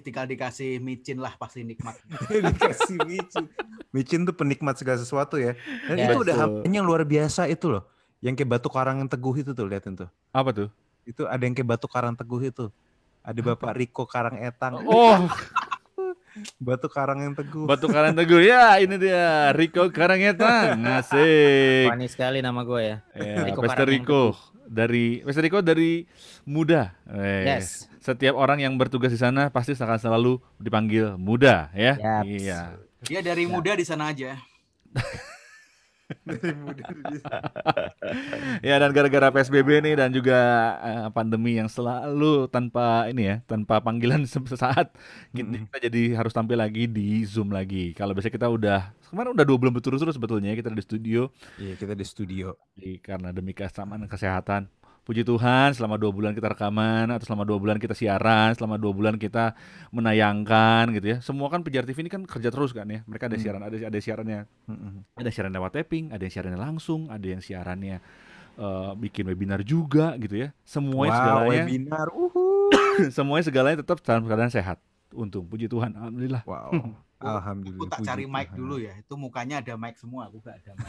tinggal dikasih micin lah pasti nikmat. Dikasih micin. Micin tuh penikmat segala sesuatu ya. Dan Ya, itu udah betul. hambanya yang luar biasa itu loh. Yang kayak batu karang yang teguh itu tuh, liatin tuh. Apa tuh? Itu ada yang kayak batu karang teguh itu. Ada Bapak Riko Karangetang. Oh, Batu karang yang teguh. Batu Karang Teguh. Ya, ini dia Riko Karangetang. Asik. Wani sekali nama gue ya. Ya, Riko Pester Karang yang Riko dari muda. Yes. Setiap orang yang bertugas di sana pasti akan selalu dipanggil muda ya. Yaps. Iya. Dia dari muda di sana aja. Dari muda. Ya, dan gara-gara PSBB nih dan juga pandemi yang selalu tanpa tanpa panggilan sesaat, kita jadi harus tampil lagi di Zoom lagi. Kalau biasanya kita kemarin udah 2 bulan berturut-turut sebetulnya kita di studio. Iya, kita di studio. Karena demi kesamaan kesehatan. Puji Tuhan selama 2 bulan kita rekaman atau selama 2 bulan kita siaran, selama 2 bulan kita menayangkan gitu ya. Semua kan Pijar TV ini kan kerja terus kan ya. Mereka ada siaran, ada siarannya. Ada siaran lewat taping, ada yang siarannya langsung, ada yang siarannya bikin webinar juga gitu ya. Semuanya segalanya webinar. semuanya segalanya tetap dalam keadaan sehat. Untung, puji Tuhan, alhamdulillah. Wow. Alhamdulillah. Aku tak puji cari mic Tuhan. dulu ya. Itu mukanya ada mic semua, aku gak ada mic.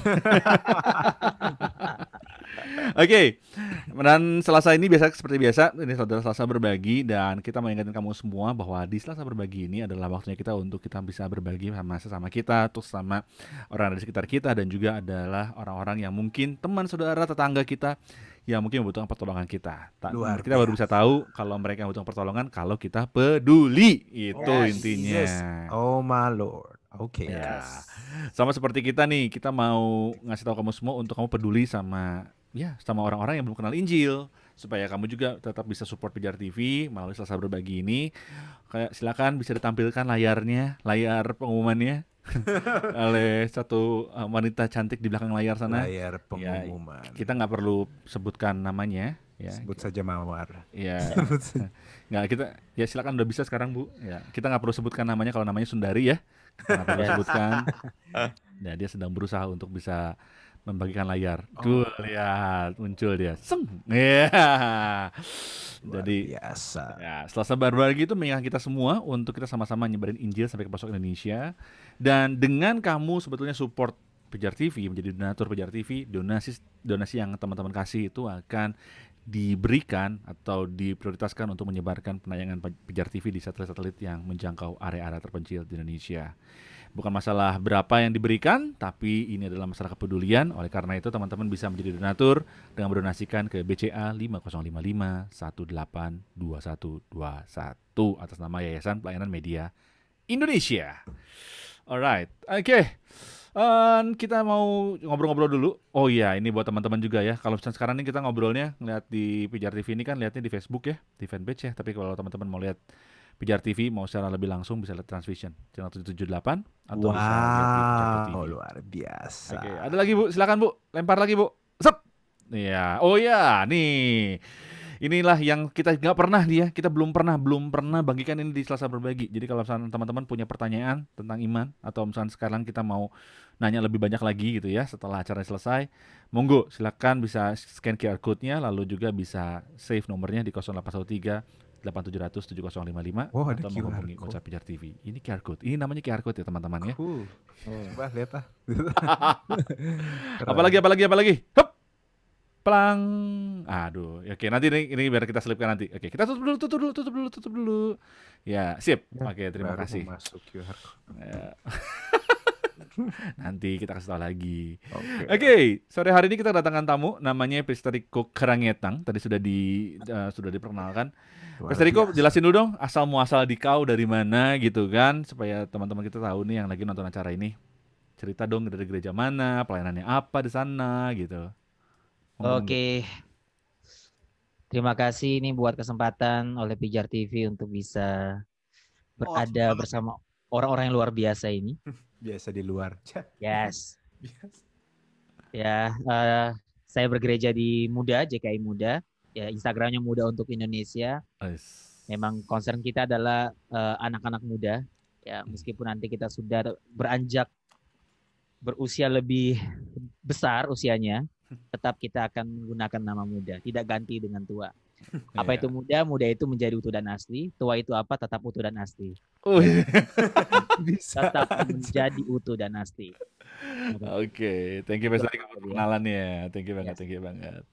Oke, dan Selasa ini seperti biasa, ini saudara Selasa berbagi dan kita mengingatkan kamu semua bahwa di Selasa berbagi ini adalah waktunya kita untuk kita bisa berbagi sama sesama kita, terus sama orang di sekitar kita dan juga adalah orang-orang yang mungkin teman, saudara, tetangga kita yang mungkin membutuhkan pertolongan kita. Kita baru bisa tahu kalau mereka membutuhkan pertolongan kalau kita peduli, itu intinya. Yes. Oh my Lord. Oke. Ya. Sama seperti kita nih, kita mau ngasih tahu kamu semua untuk kamu peduli sama orang-orang yang belum kenal Injil, supaya kamu juga tetap bisa support Pijar TV melalui Selasa Berbagi ini. Kayak silakan bisa ditampilkan layar pengumumannya oleh satu wanita cantik di belakang layar sana. Layar pengumuman. Ya, kita nggak perlu sebutkan namanya. Ya, Sebut saja Mawar. Ya, nggak kita ya silakan udah bisa sekarang Bu. Ya, kita nggak perlu sebutkan namanya kalau namanya Sundari ya. Kita nggak perlu sebutkan. Ya, dia sedang berusaha untuk bisa membagikan layar. Tuh lihat muncul dia. Seng. Ya. Jadi biasa. Ya, Selasa Berbagi itu mengingat kita semua untuk kita sama-sama nyebarin Injil sampai ke pelosok Indonesia. Dan dengan kamu sebetulnya support Pijar TV, menjadi donatur Pijar TV, donasi yang teman-teman kasih itu akan diberikan atau diprioritaskan untuk menyebarkan penayangan Pijar TV di satelit-satelit yang menjangkau area-area terpencil di Indonesia. Bukan masalah berapa yang diberikan, tapi ini adalah masalah kepedulian. Oleh karena itu teman-teman bisa menjadi donatur dengan mendonasikan ke BCA 5055182121 atas nama Yayasan Pelayanan Media Indonesia. Alright, oke. Kita mau ngobrol-ngobrol dulu. Oh iya, ini buat teman-teman juga ya. Kalau misalnya sekarang ini kita ngobrolnya ngeliat di Pijar TV ini kan lihatnya di Facebook ya, di fanpage ya. Tapi kalau teman-teman mau lihat Pijar TV mau secara lebih langsung bisa lihat Transvision channel 778 atau bisa lihat di Pijar TV. Oh luar biasa. Oke, ada lagi Bu, silakan Bu, lempar lagi Bu. Sep. Iya, oh ya, nih. Inilah yang kita nggak pernah kita belum pernah bagikan ini di Selasa Berbagi. Jadi kalau misalnya teman-teman punya pertanyaan tentang iman atau misalnya sekarang kita mau nanya lebih banyak lagi gitu ya setelah acara selesai, monggo silakan bisa scan QR code-nya lalu juga bisa save nomornya di 0813 8700 7055 atau menghubungi WhatsApp Pijar TV. Ini QR code. Ini namanya QR code ya teman-teman ya. Coba lihat ah. Apalagi. Hup. Pelang. Aduh, oke nanti ini biar kita selipkan nanti. Oke, kita tutup dulu. Ya, sip. Oke, terima kasih. Masuk QR code. Ya. Nanti kita kasih tahu lagi. Oke, sore hari ini kita kedatangan tamu namanya Pester Riko Karangetang. Tadi sudah diperkenalkan. Pester Riko, jelasin dulu dong asal muasal dikau dari mana gitu kan supaya teman-teman kita tahu nih yang lagi nonton acara ini. Cerita dong dari gereja mana, pelayanannya apa di sana gitu. Oke. Terima kasih ini buat kesempatan oleh Pijar TV untuk bisa berada bersama orang-orang yang luar biasa ini. Biasa di luar. Yes. Ya, saya bergereja di Muda, JKI Muda. Ya, Instagramnya Muda untuk Indonesia. Memang concern kita adalah anak-anak muda. Ya, meskipun nanti kita sudah beranjak berusia lebih besar usianya, tetap kita akan menggunakan nama muda, tidak ganti dengan tua. Apa Iya. itu muda? Muda itu menjadi utuh dan asli. Tua itu apa? Tetap utuh dan asli. Oh, iya. Bisa Tetap aja. menjadi utuh dan asli. Oke, thank you Mas Dodi buat perkenalannya. Thank you banget, Yes. thank you banget.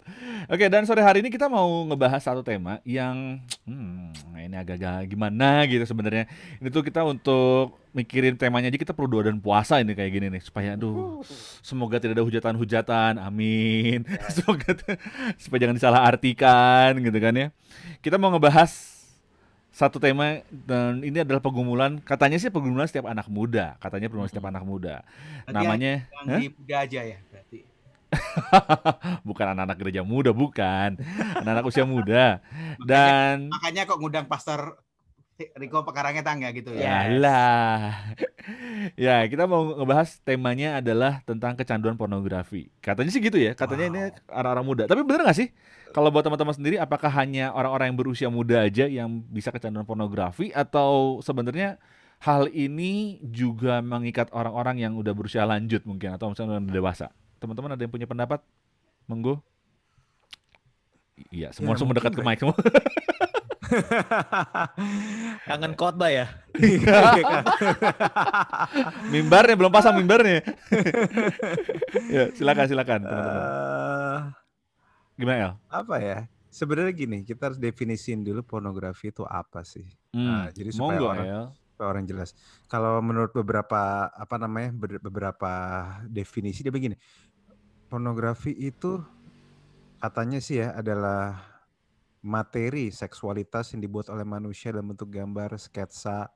Oke, dan sore hari ini kita mau ngebahas satu tema yang ini agak-agak gimana gitu sebenarnya. Ini tuh kita untuk mikirin temanya aja kita perlu doa dan puasa ini kayak gini nih supaya semoga tidak ada hujatan-hujatan. Amin. Semoga supaya jangan disalahartikan gitu kan ya. Kita mau ngebahas satu tema dan ini adalah pergumulan, katanya sih pergumulan setiap anak muda, katanya pergumulan setiap anak muda. Berarti Namanya yang Hah? di muda aja ya berarti. bukan anak-anak gereja muda, bukan. Anak-anak usia muda. Dan Makanya kok ngundang Pastor Riko Pekarangetang ya gitu ya. Yes. yalah. Ya, kita mau ngebahas temanya adalah tentang kecanduan pornografi. Katanya sih gitu ya, katanya ini orang-orang muda. Tapi bener gak sih? Kalau buat teman-teman sendiri, apakah hanya orang-orang yang berusia muda aja yang bisa kecanduan pornografi atau sebenarnya hal ini juga mengikat orang-orang yang udah berusia lanjut mungkin atau misalnya udah dewasa? Teman-teman ada yang punya pendapat? Monggo. Iya, semua Ya, langsung mendekat ke mungkin mic semua. Kangen khotbah ya? Mimbarnya belum pasang mimbarnya. Ya, silakan teman-teman. Gimana El? Apa ya? Sebenarnya gini, kita harus definisiin dulu pornografi itu apa sih. Nah, jadi supaya Monggo orang El. orang jelas. Kalau menurut beberapa beberapa definisi dia begini. Pornografi itu katanya sih ya adalah materi seksualitas yang dibuat oleh manusia dalam bentuk gambar, sketsa,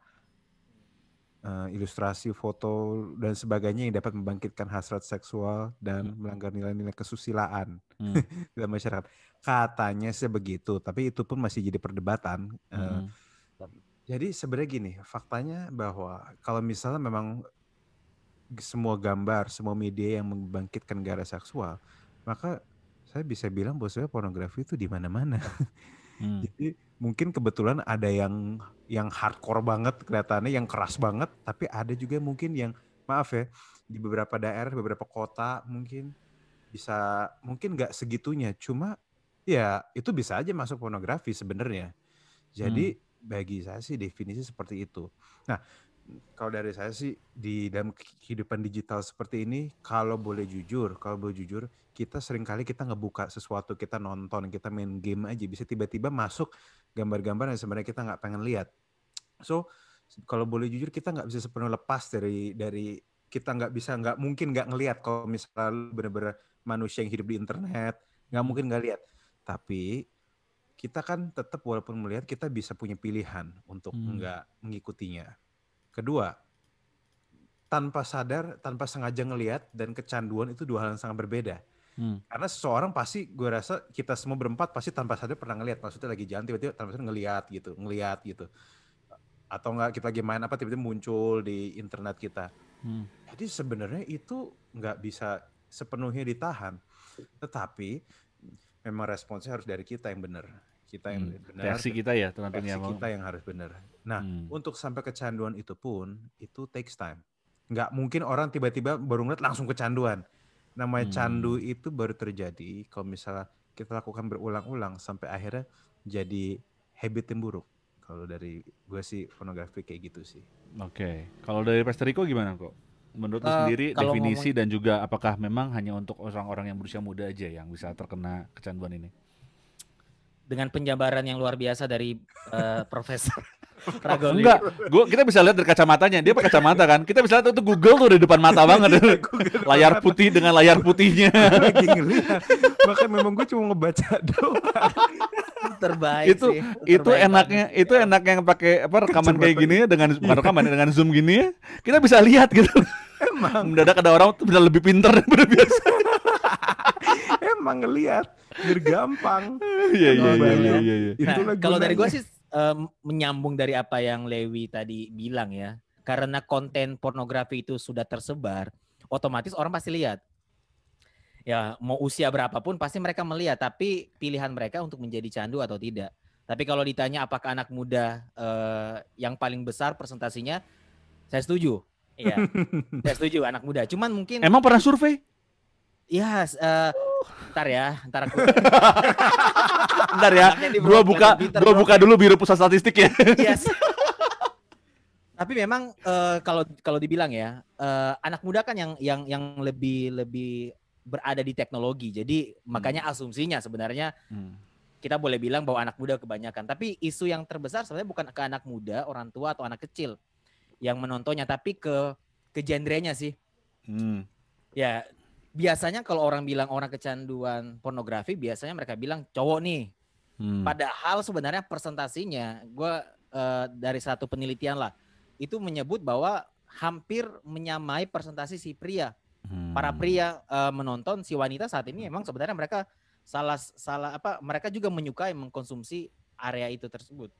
ilustrasi, foto dan sebagainya yang dapat membangkitkan hasrat seksual dan melanggar nilai-nilai kesusilaan dalam masyarakat. Katanya sebegitu, tapi itu pun masih jadi perdebatan. Jadi sebenarnya gini, faktanya bahwa kalau misalnya memang semua gambar, semua media yang membangkitkan gairah seksual, maka saya bisa bilang bahwa sebenarnya pornografi itu di mana-mana. Jadi mungkin kebetulan ada yang hardcore banget kelihatannya, yang keras banget, tapi ada juga mungkin yang maaf ya di beberapa daerah, beberapa kota mungkin bisa mungkin nggak segitunya, cuma ya itu bisa aja masuk pornografi sebenarnya. Jadi bagi saya sih definisi seperti itu. Nah, kalau dari saya sih di dalam kehidupan digital seperti ini, kalau boleh jujur, kita seringkali kita ngebuka sesuatu, kita nonton, kita main game aja, bisa tiba-tiba masuk gambar-gambar yang sebenarnya kita nggak pengen lihat. So, kalau boleh jujur kita nggak bisa sepenuhnya lepas dari kita nggak mungkin nggak ngelihat kalau misalnya benar-benar manusia yang hidup di internet, nggak mungkin nggak lihat. Tapi kita kan tetap walaupun melihat kita bisa punya pilihan untuk nggak mengikutinya. Kedua, tanpa sadar, tanpa sengaja ngelihat dan kecanduan itu dua hal yang sangat berbeda. Karena seseorang pasti, gue rasa kita semua berempat pasti tanpa sadar pernah ngelihat. Maksudnya lagi jalan tiba-tiba tanpa sadar ngelihat gitu. Atau enggak kita lagi main apa tiba-tiba muncul di internet kita. Jadi sebenarnya itu nggak bisa sepenuhnya ditahan. Tetapi memang responsnya harus dari kita yang benar. Kita yang benar. Reaksi kita ya tentunya. Reaksi kita yang harus benar. Nah, untuk sampai kecanduan itu pun, itu takes time. Nggak mungkin orang tiba-tiba baru ngeliat langsung kecanduan. Namanya candu itu baru terjadi kalau misalnya kita lakukan berulang-ulang sampai akhirnya jadi habit yang buruk. Kalau dari gue sih pornografi kayak gitu sih. Oke. Kalau dari Pastor Riko gimana kok? Menurut lu sendiri definisi dan juga apakah memang hanya untuk orang-orang yang berusia muda aja yang bisa terkena kecanduan ini? Dengan penjabaran yang luar biasa dari Profesor Ragoli. Enggak, kita bisa lihat dari kacamatanya. Dia pakai kacamata kan. Kita bisa lihat itu Google tuh di depan mata banget. Layar putih dengan layar putihnya. Lagi ngeliat. Makanya memang gue cuma ngebaca doang. Terbaik itu sih. Itu enaknya yang pakai rekaman kayak gini dengan bukan rekaman dengan Zoom gini ya. Kita bisa lihat gitu. Emang mendadak ada orang tuh bisa lebih pintar daripada biasa. Emang ngelihat biar gampang. Iya. Nah, kalau dari gue sih menyambung dari apa yang Lewi tadi bilang ya. Karena konten pornografi itu sudah tersebar, otomatis orang pasti lihat. Ya, mau usia berapapun pasti mereka melihat, tapi pilihan mereka untuk menjadi candu atau tidak. Tapi kalau ditanya apakah anak muda yang paling besar presentasinya, saya setuju. Iya, saya setuju anak muda. Cuman mungkin emang pernah survei? ya Ntar ya, ntar aku. Bentar ya, gua buka dulu Biro Pusat Statistik ya. Yes. Tapi memang kalau dibilang ya, anak muda kan yang lebih berada di teknologi. Jadi makanya asumsinya sebenarnya kita boleh bilang bahwa anak muda kebanyakan. Tapi isu yang terbesar sebenarnya bukan ke anak muda, orang tua atau anak kecil yang menontonnya, tapi ke genrenya sih. Ya, biasanya kalau orang bilang orang kecanduan pornografi, biasanya mereka bilang cowok nih. Padahal sebenarnya persentasinya, gue dari satu penelitian lah, itu menyebut bahwa hampir menyamai persentasi si pria. Para pria menonton, si wanita saat ini emang sebenarnya mereka mereka juga menyukai mengkonsumsi area itu tersebut.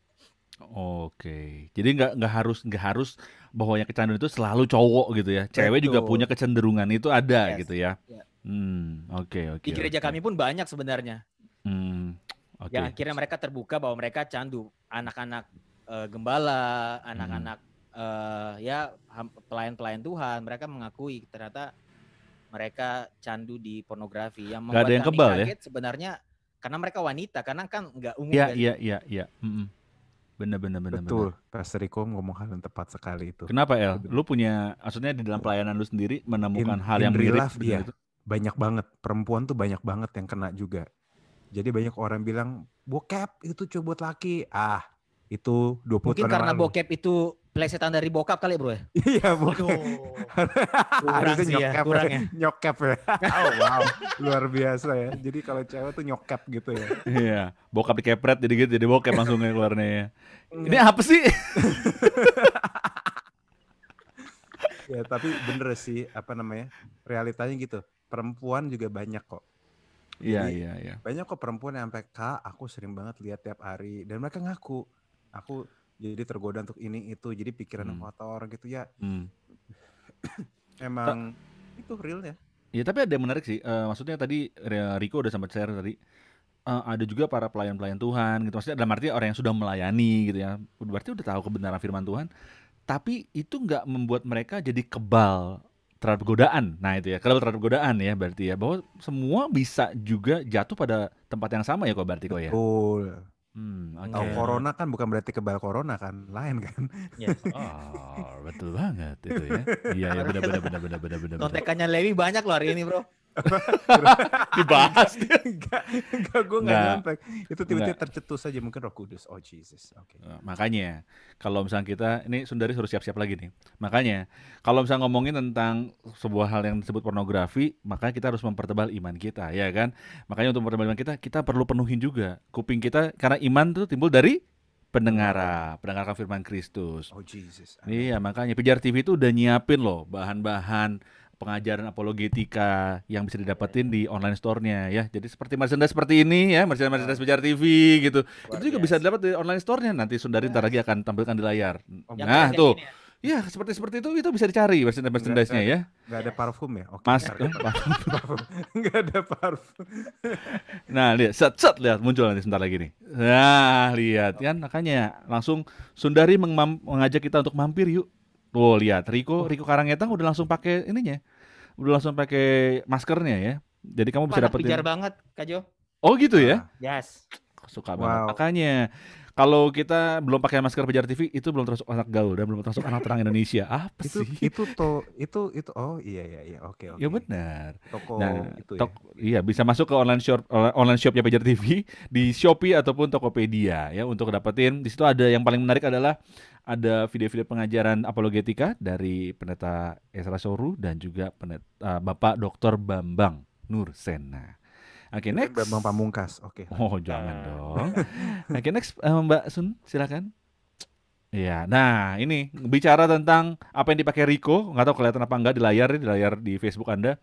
Oke, jadi nggak harus bahwa yang kecanduan itu selalu cowok gitu ya. Cewek juga punya kecenderungan itu ada gitu ya. Oke. Di gereja kami pun banyak sebenarnya. Okay. Ya akhirnya mereka terbuka bahwa mereka candu. Anak-anak gembala, anak-anak pelayan-pelayan Tuhan, mereka mengakui ternyata mereka candu di pornografi. Yang membuat kami kaget sebenarnya karena mereka wanita, karena kan nggak umum. Iya. Benar. Betul, Pastor Riko ngomong hal yang tepat sekali itu. Kenapa El? Lu punya, maksudnya di dalam pelayanan lu sendiri menemukan hal yang mirip itu? Banyak banget, perempuan tuh banyak banget yang kena juga. Jadi banyak orang bilang bokep itu cuma buat laki. Itu 20 mungkin tahun karena lalu. Bokep itu plesetan dari bokap kali bro ya? Iya bokep. Kurang sih ya, kurang ya. Nyokap ya. Oh wow, luar biasa ya. Jadi kalau cewek tuh nyokap gitu ya. Iya, bokap dikepret jadi bokep langsung keluarnya ya. Ini apa sih? Ya tapi bener sih, realitanya gitu. Perempuan juga banyak kok. Iya. Banyak kok perempuan yang sampai aku sering banget lihat tiap hari, dan mereka ngaku aku jadi tergoda untuk ini itu, jadi pikiran kotor gitu ya. Emang itu real ya. Iya, tapi ada yang menarik sih. Maksudnya tadi Riko udah sempat share tadi. Ada juga para pelayan-pelayan Tuhan gitu. Maksudnya dalam arti orang yang sudah melayani gitu ya. Berarti udah tahu kebenaran firman Tuhan. Tapi itu nggak membuat mereka jadi kebal terhadap godaan. Nah itu ya, kebal terhadap godaan ya berarti ya. Bahwa semua bisa juga jatuh pada tempat yang sama ya kok berarti kok ya. Betul. Okay. Corona kan bukan berarti kebal corona kan, lain kan? Yes. Oh, betul banget itu ya. Iya benar. Kontekannya Lewi banyak loh hari ini bro. Dibahas. Enggak, gue nggak nyontek. Itu tiba-tiba tercetus aja, mungkin Roh Kudus. Oh Jesus, oke. Makanya kalau misalnya kita, ini Sundari suruh siap-siap lagi nih. Makanya kalau misalnya ngomongin tentang sebuah hal yang disebut pornografi, makanya kita harus mempertebal iman kita, ya kan? Makanya untuk mempertebal iman kita perlu penuhin juga kuping kita, karena iman itu timbul dari pendengaran firman Kristus. Oh Jesus. Iya, makanya Pijar TV itu udah nyiapin loh bahan-bahan pengajaran apologetika yang bisa didapetin di online store-nya ya. Jadi seperti merchandise seperti ini ya, merchandise Pijar TV gitu. Itu juga bisa didapat di online store-nya. Nanti Sundari ntar lagi akan tampilkan di layar. Nah, tuh. Ya, seperti itu bisa dicari merchandise-nya ya. Enggak ada parfum ya? Oke. Parfum. Enggak ada parfum. Nah, lihat set lihat muncul nanti sebentar lagi nih. Nah, lihat kan, makanya langsung Sundari mengajak kita untuk mampir yuk. Oh, lihat Riko Karangetang udah langsung pakai ininya. Udah langsung pakai maskernya ya. Jadi kamu bisa dapetin. Pijar banget, Kak Jo. Oh, gitu ya? Yes. Suka banget. Makanya kalau kita belum pakai masker Pijar TV itu belum termasuk anak gaul dan belum termasuk anak terang Indonesia. Apa sih? Itu oh iya oke. Ya benar. Toko itu ya. Iya, bisa masuk ke online shopnya Pijar TV di Shopee ataupun Tokopedia ya untuk dapetin. Di situ ada yang paling menarik adalah ada video-video pengajaran apologetika dari Pendeta Ezra Soru dan juga Bapak Dr. Bambang Nursena. Oke, next. Bambang Pamungkas. Oke. Oh, jangan dong. Oke, next Mbak Sun, silakan. Iya, nah ini bicara tentang apa yang dipakai Riko, nggak tahu kelihatan apa enggak di layar di Facebook Anda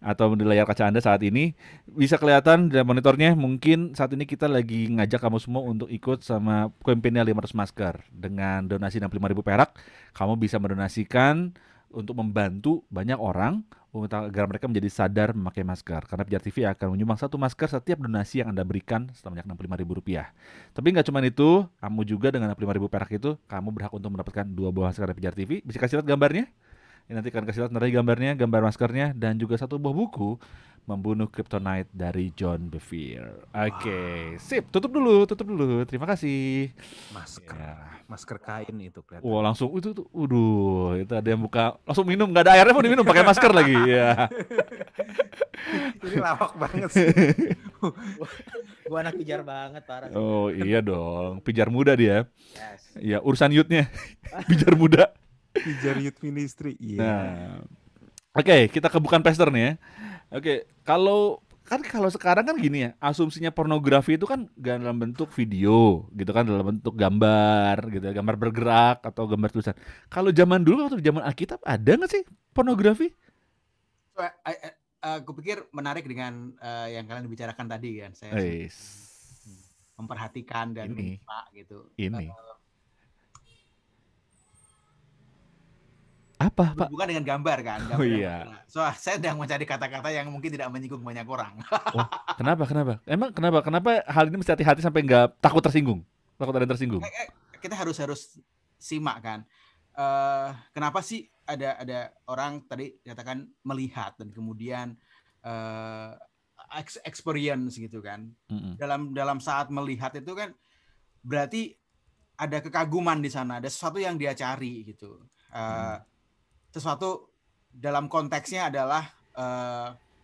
atau di layar kaca Anda saat ini. Bisa kelihatan di monitornya, mungkin saat ini kita lagi ngajak kamu semua untuk ikut sama kampanye 500 masker. Dengan donasi 65.000 perak, kamu bisa mendonasikan untuk membantu banyak orang agar mereka menjadi sadar memakai masker. Karena Pijar TV akan menyumbang 1 masker setiap donasi yang Anda berikan sebanyak Rp65.000. Tapi nggak cuma itu, kamu juga dengan 65.000 perak itu, kamu berhak untuk mendapatkan 2 buah masker dari Pijar TV. Bisa kasih lihat gambarnya? Nanti akan kasih lihat nanti gambarnya, gambar maskernya, dan juga 1 buah buku Membunuh Kryptonite dari John Bevere. Oke, sip. Tutup dulu. Terima kasih. Masker kain itu kelihatan. Wah, langsung itu tuh. Itu ada yang buka, langsung minum, nggak ada airnya pun diminum pakai masker lagi. Ya. Ini lawak banget sih. Gua anak pijar banget parah. Oh iya dong, pijar muda dia. Yes. Ya urusan youth-nya, pijar muda. Pijar Youth Ministry. Iya. Nah, oke, kita ke bukan pester nih ya. Oke, kalau sekarang kan gini ya, asumsinya pornografi itu kan dalam bentuk video, gitu kan, dalam bentuk gambar, gitu, gambar bergerak atau gambar tulisan. Kalau zaman dulu waktu zaman Alkitab ada nggak sih pornografi? Aku pikir menarik dengan yang kalian bicarakan tadi kan. Saya memperhatikan dan menyimak gitu. Ini. Apa, Pak? Bukan dengan gambar kan. Oh iya. So, saya sedang mencari kata-kata yang mungkin tidak menyinggung banyak orang. Oh, kenapa? Emang kenapa hal ini mesti hati-hati sampai nggak takut tersinggung? Takut ada yang tersinggung? Kita harus simak kan. Kenapa sih ada orang tadi katakan melihat dan kemudian experience gitu kan. Dalam saat melihat itu kan berarti ada kekaguman di sana, ada sesuatu yang dia cari gitu. Sesuatu dalam konteksnya adalah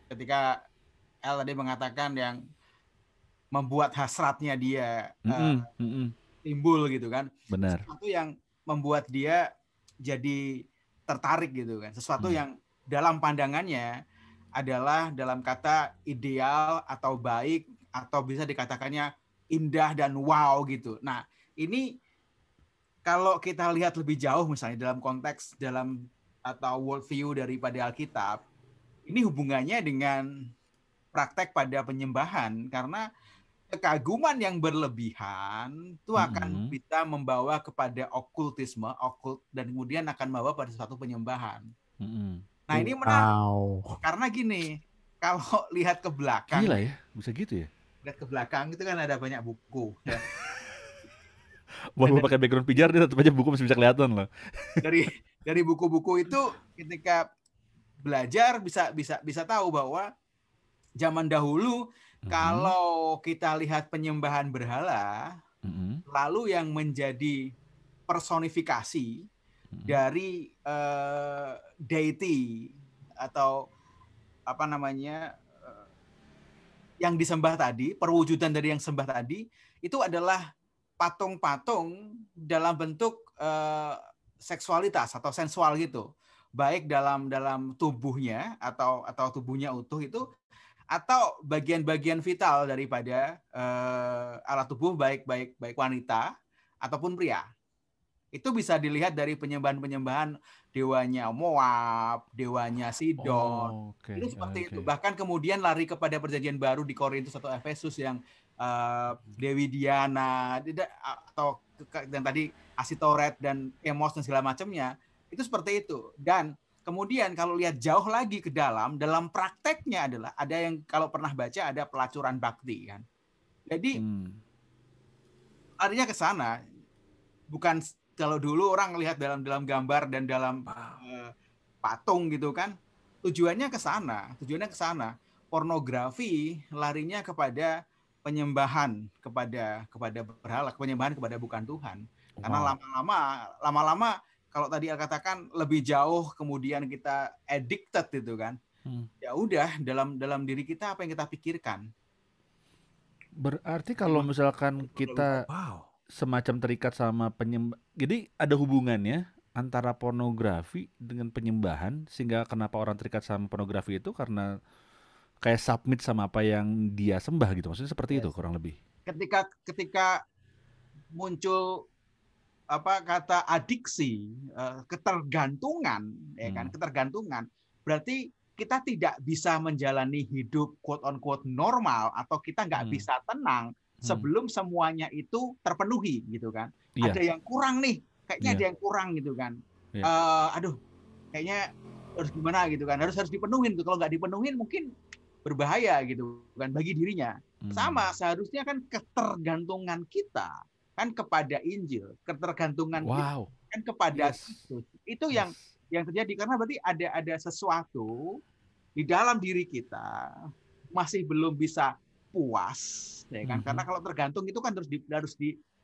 ketika El tadi mengatakan yang membuat hasratnya dia timbul gitu kan. Benar. Sesuatu yang membuat dia jadi tertarik gitu kan. Sesuatu yang dalam pandangannya adalah dalam kata ideal atau baik atau bisa dikatakannya indah dan wow gitu. Nah, ini kalau kita lihat lebih jauh misalnya dalam konteks atau worldview daripada Alkitab, ini hubungannya dengan praktek pada penyembahan karena kekaguman yang berlebihan itu akan bisa membawa kepada okultisme, dan kemudian akan membawa pada suatu penyembahan. Nah ini menarik karena gini, kalau lihat ke belakang, gila ya, bisa gitu ya? Lihat ke belakang itu kan ada banyak buku. Ya. Walaupun pakai background pijar, dia tetap aja buku masih bisa kelihatan loh. Dari buku-buku itu ketika belajar bisa tahu bahwa zaman dahulu kalau kita lihat penyembahan berhala, lalu yang menjadi personifikasi dari deity atau apa namanya yang disembah tadi, perwujudan dari yang sembah tadi itu adalah patung-patung dalam bentuk seksualitas atau sensual gitu, baik dalam tubuhnya atau tubuhnya utuh itu, atau bagian-bagian vital daripada alat tubuh baik wanita ataupun pria. Itu bisa dilihat dari penyembahan dewanya Moab, dewanya Sidon. Itu seperti itu. Bahkan kemudian lari kepada perjanjian baru di Korintus atau Efesus yang Dewi Diana atau yang tadi Asitoret dan Emos dan segala macamnya. Itu seperti itu. Dan kemudian kalau lihat jauh lagi ke dalam prakteknya adalah ada yang kalau pernah baca ada pelacuran bakti kan. Jadi artinya ke sana, bukan kalau dulu orang lihat dalam gambar dan dalam patung gitu kan, tujuannya ke sana. Pornografi larinya kepada penyembahan kepada berhala, penyembahan kepada bukan Tuhan. Karena lama-lama kalau tadi katakan lebih jauh kemudian kita addicted itu kan. Ya udah dalam diri kita apa yang kita pikirkan. Berarti kalau misalkan kita semacam terikat sama jadi ada hubungannya antara pornografi dengan penyembahan, sehingga kenapa orang terikat sama pornografi itu karena kayak submit sama apa yang dia sembah gitu. Maksudnya seperti itu kurang lebih. Ketika muncul kata adiksi, ketergantungan, ya kan, ketergantungan, berarti kita tidak bisa menjalani hidup quote on quote normal atau kita nggak bisa tenang sebelum semuanya itu terpenuhi gitu kan. Ada yang kurang nih, kayaknya ada yang kurang gitu kan. Kayaknya harus gimana gitu kan, harus dipenuhin gitu. Kalau nggak dipenuhin mungkin berbahaya gitu kan bagi dirinya. Sama seharusnya kan ketergantungan kita kan kepada Injil, ketergantungan kita kan kepada Kristus. Itu yang terjadi karena berarti ada sesuatu di dalam diri kita masih belum bisa puas, ya kan? Karena kalau tergantung itu kan harus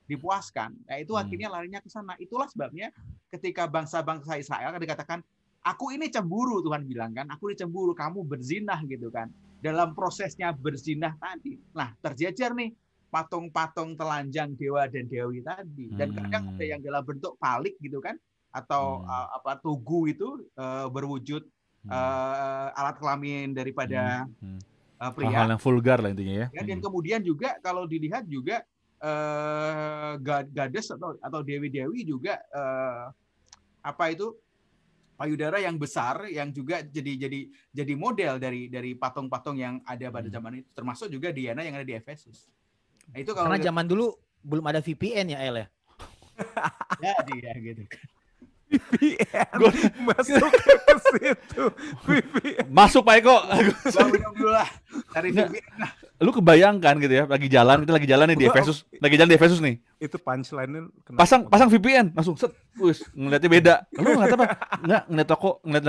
dipuaskan. Nah, itu akhirnya larinya ke sana. Itulah sebabnya ketika bangsa-bangsa Israel kan dikatakan, aku ini cemburu, Tuhan bilang kan, aku ini cemburu, kamu berzinah gitu kan. Dalam prosesnya berzinah tadi, nah terjejer nih patung-patung telanjang dewa dan dewi tadi. Dan kadang ada yang dalam bentuk palik gitu kan, atau tugu itu berwujud alat kelamin daripada pria. Hal-hal yang vulgar lah intinya ya. Dan kemudian juga kalau dilihat juga goddess atau dewi-dewi juga payudara yang besar yang juga jadi model dari patung-patung yang ada pada zaman itu, termasuk juga Diana yang ada di Efesus. Nah, itu kalau karena zaman dulu belum ada VPN ya El ya. Jadi ya gitu. VPN masuk ke situ. VPN. Masuk Pak Eko. Dulu lah dari VPN lah. Lu kebayangkan gitu ya, lagi jalan nih di Efesus, nih. Itu punchline-nya pasang VPN langsung set, ngeliatnya beda. Lu ngeliat apa? Enggak, ngeliat toko, ngeliat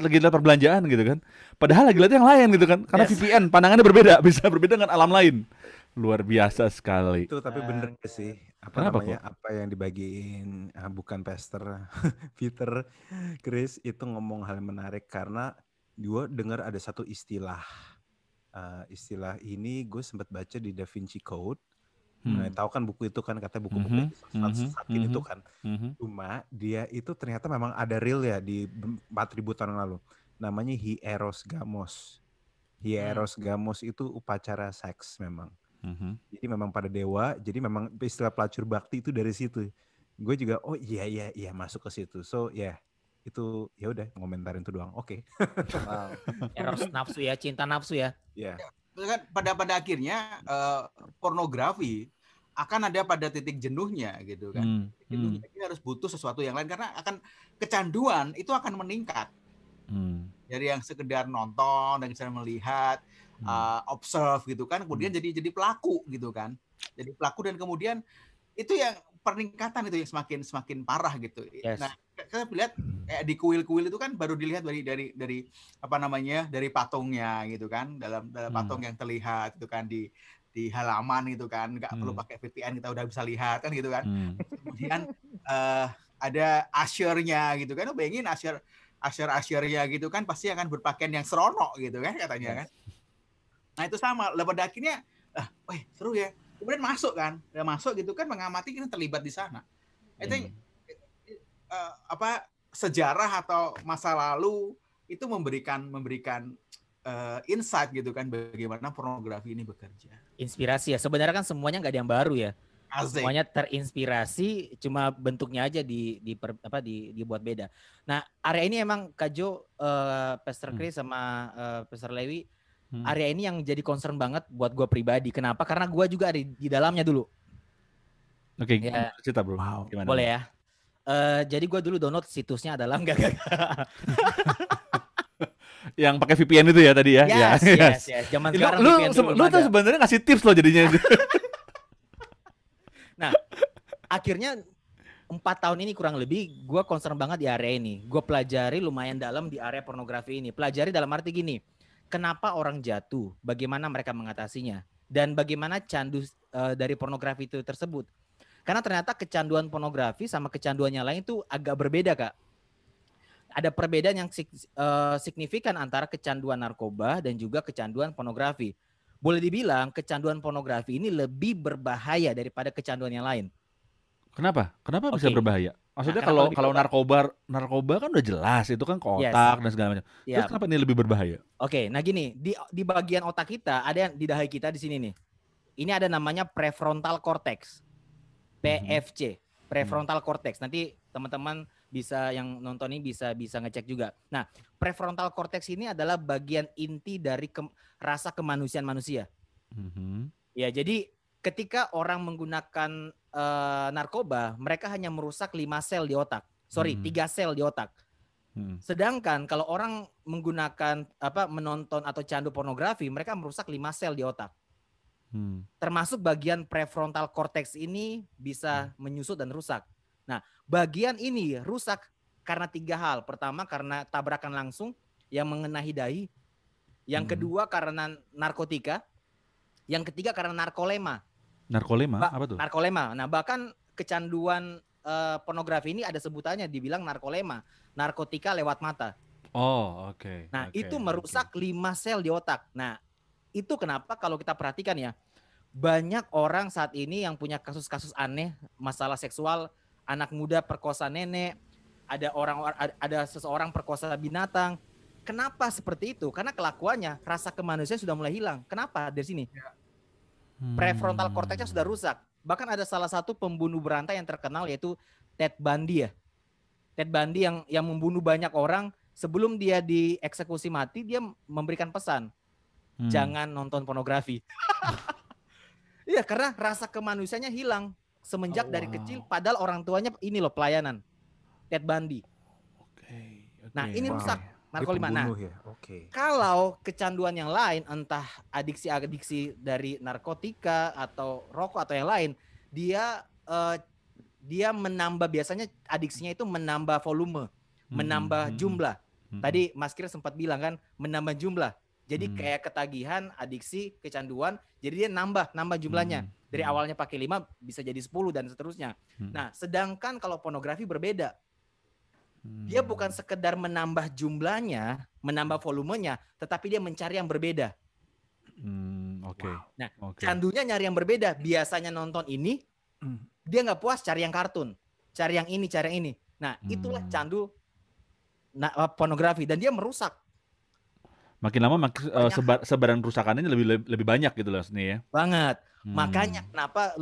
lagi perbelanjaan gitu kan. Padahal lagi lihat yang lain gitu kan. Karena VPN pandangannya berbeda, bisa berbeda dengan alam lain. Luar biasa sekali. Itu tapi bener sih. Kenapa, apa yang dibagiin bukan Pastor Peter Chris itu ngomong hal yang menarik karena gue dengar ada satu istilah ini gue sempat baca di Da Vinci Code. Nah, tahu kan buku itu kan, kata buku-buku sakit itu kan. Cuma dia itu ternyata memang ada real ya di 4.000 tahun lalu. Namanya Hieros Gamos. Hieros Gamos itu upacara seks memang. Jadi memang pada dewa, jadi memang istilah pelacur bakti itu dari situ. Gue juga iya masuk ke situ. So itu ya udah ngomentarin itu doang. Oke. Wow. Eros nafsu ya, cinta nafsu ya. Iya. Pada akhirnya pornografi akan ada pada titik jenuhnya gitu kan. Jenuhnya dia harus butuh sesuatu yang lain karena akan kecanduan itu akan meningkat. Dari yang sekedar nonton dan bisa melihat, observe gitu kan, kemudian jadi pelaku gitu kan. Jadi pelaku dan kemudian itu yang peningkatan itu yang semakin parah gitu. Yes. Nah, kita lihat kayak di kuil-kuil itu kan baru dilihat dari dari patungnya gitu kan, dalam patung yang terlihat itu kan di halaman itu kan, nggak perlu pakai VPN kita udah bisa lihat kan gitu kan. Kemudian ada usher-nya gitu kan, bayangin usher-usher-nya gitu kan pasti akan berpakaian yang seronok gitu kan katanya kan. Nah itu sama, pada akhirnya seru ya. Kemudian masuk kan, udah masuk gitu kan, mengamati kita terlibat di sana. Itu sejarah atau masa lalu itu memberikan insight gitu kan bagaimana pornografi ini bekerja. Inspirasi ya, sebenarnya kan semuanya nggak ada yang baru ya. Asik. Semuanya terinspirasi, cuma bentuknya aja dibuat beda. Nah area ini emang Kak Jo, Pastor Chris sama Pastor Lewi, area ini yang jadi concern banget buat gue pribadi. Kenapa? Karena gue juga ada di dalamnya dulu. Oke, ya. Cerita bro. Wow. Boleh ya. Jadi gue dulu download situsnya adalah enggak. Yang pakai VPN itu ya tadi ya. Yes. Zaman sekarang VPN lu tuh sebenarnya ngasih tips loh jadinya. Nah, akhirnya 4 tahun ini kurang lebih gue concern banget di area ini. Gue pelajari lumayan dalam di area pornografi ini. Pelajari dalam arti gini. Kenapa orang jatuh, bagaimana mereka mengatasinya, dan bagaimana candu dari pornografi itu tersebut. Karena ternyata kecanduan pornografi sama kecanduan yang lain itu agak berbeda, Kak. Ada perbedaan yang signifikan antara kecanduan narkoba dan juga kecanduan pornografi. Boleh dibilang kecanduan pornografi ini lebih berbahaya daripada kecanduan yang lain. Kenapa? Kenapa bisa berbahaya? Maksudnya kalau narkoba kan udah jelas itu kan ke otak dan segala macam. Terus kenapa ini lebih berbahaya? Oke, nah gini, di bagian otak kita ada yang di dahi kita di sini nih. Ini ada namanya prefrontal cortex. PFC, prefrontal cortex. Nanti teman-teman bisa yang nonton ini bisa ngecek juga. Nah, prefrontal cortex ini adalah bagian inti dari rasa kemanusiaan manusia. Ya, jadi ketika orang menggunakan narkoba, mereka hanya merusak 5 sel di otak. 3 sel di otak. Sedangkan kalau orang menggunakan menonton atau candu pornografi, mereka merusak 5 sel di otak. Termasuk bagian prefrontal cortex ini bisa menyusut dan rusak. Nah, bagian ini rusak karena 3 hal. Pertama, karena tabrakan langsung yang mengenai dahi. Yang kedua karena narkotika. Yang ketiga karena narkolema. Narkolema apa tuh? Narkolema. Nah, bahkan kecanduan pornografi ini ada sebutannya, dibilang narkolema, narkotika lewat mata. Oh, oke. Nah, itu merusak 5 sel di otak. Nah, itu kenapa kalau kita perhatikan ya, banyak orang saat ini yang punya kasus-kasus aneh, masalah seksual, anak muda perkosa nenek, ada seseorang perkosa binatang. Kenapa seperti itu? Karena kelakuannya, rasa kemanusiaan sudah mulai hilang. Kenapa? Dari sini. Prefrontal cortexnya sudah rusak. Bahkan ada salah satu pembunuh berantai yang terkenal yaitu Ted Bundy ya. Ted Bundy yang membunuh banyak orang, sebelum dia dieksekusi mati dia memberikan pesan, jangan nonton pornografi. Iya, karena rasa kemanusiaannya hilang semenjak dari kecil, padahal orang tuanya ini loh pelayanan. Ted Bundy. Nah, ini rusak narkolema. Nah, kalau kecanduan yang lain, entah adiksi dari narkotika atau rokok atau yang lain, dia menambah, biasanya adiksinya itu menambah volume, menambah jumlah. Tadi Mas Kira sempat bilang kan, menambah jumlah. Jadi kayak ketagihan, adiksi, kecanduan, jadi dia nambah jumlahnya. Dari awalnya pakai 5 bisa jadi 10 dan seterusnya. Nah, sedangkan kalau pornografi berbeda. Dia bukan sekedar menambah jumlahnya, menambah volumenya, tetapi dia mencari yang berbeda. Nah, candunya nyari yang berbeda. Biasanya nonton ini, dia nggak puas cari yang kartun, cari yang ini, cari yang ini. Nah, itulah candu pornografi, dan dia merusak. Makin lama sebaran kerusakannya lebih banyak gitu loh nih ya. Banget. Makanya kenapa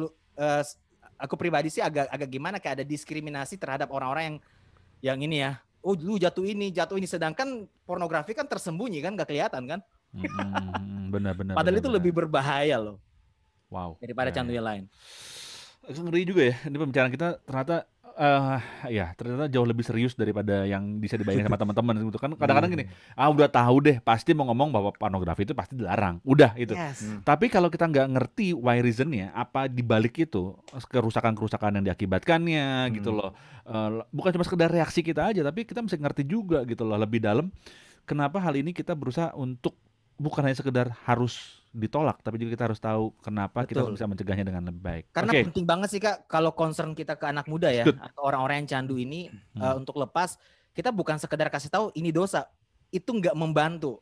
aku pribadi sih agak gimana, kayak ada diskriminasi terhadap orang-orang yang ini ya. Oh, lu jatuh ini, sedangkan pornografi kan tersembunyi kan, nggak kelihatan kan? Benar. Padahal itu lebih berbahaya loh. Wow. Daripada candu yang lain. Ngeri juga ya. Ini pembicaraan kita ternyata ternyata jauh lebih serius daripada yang bisa dibayangin sama teman-teman gitu kan. Kadang-kadang gini, udah tahu deh, pasti mau ngomong bahwa pornografi itu pasti dilarang. Udah itu. Tapi kalau kita nggak ngerti why reasonnya, apa dibalik itu, kerusakan-kerusakan yang diakibatkannya gitu loh. Bukan cuma sekedar reaksi kita aja, tapi kita mesti ngerti juga gitu loh lebih dalam. Kenapa hal ini kita berusaha untuk bukan hanya sekedar harus ditolak, tapi juga kita harus tahu kenapa kita bisa mencegahnya dengan lebih baik. Karena penting banget sih Kak, kalau concern kita ke anak muda ya, atau orang-orang yang candu ini untuk lepas, kita bukan sekedar kasih tahu ini dosa, itu nggak membantu.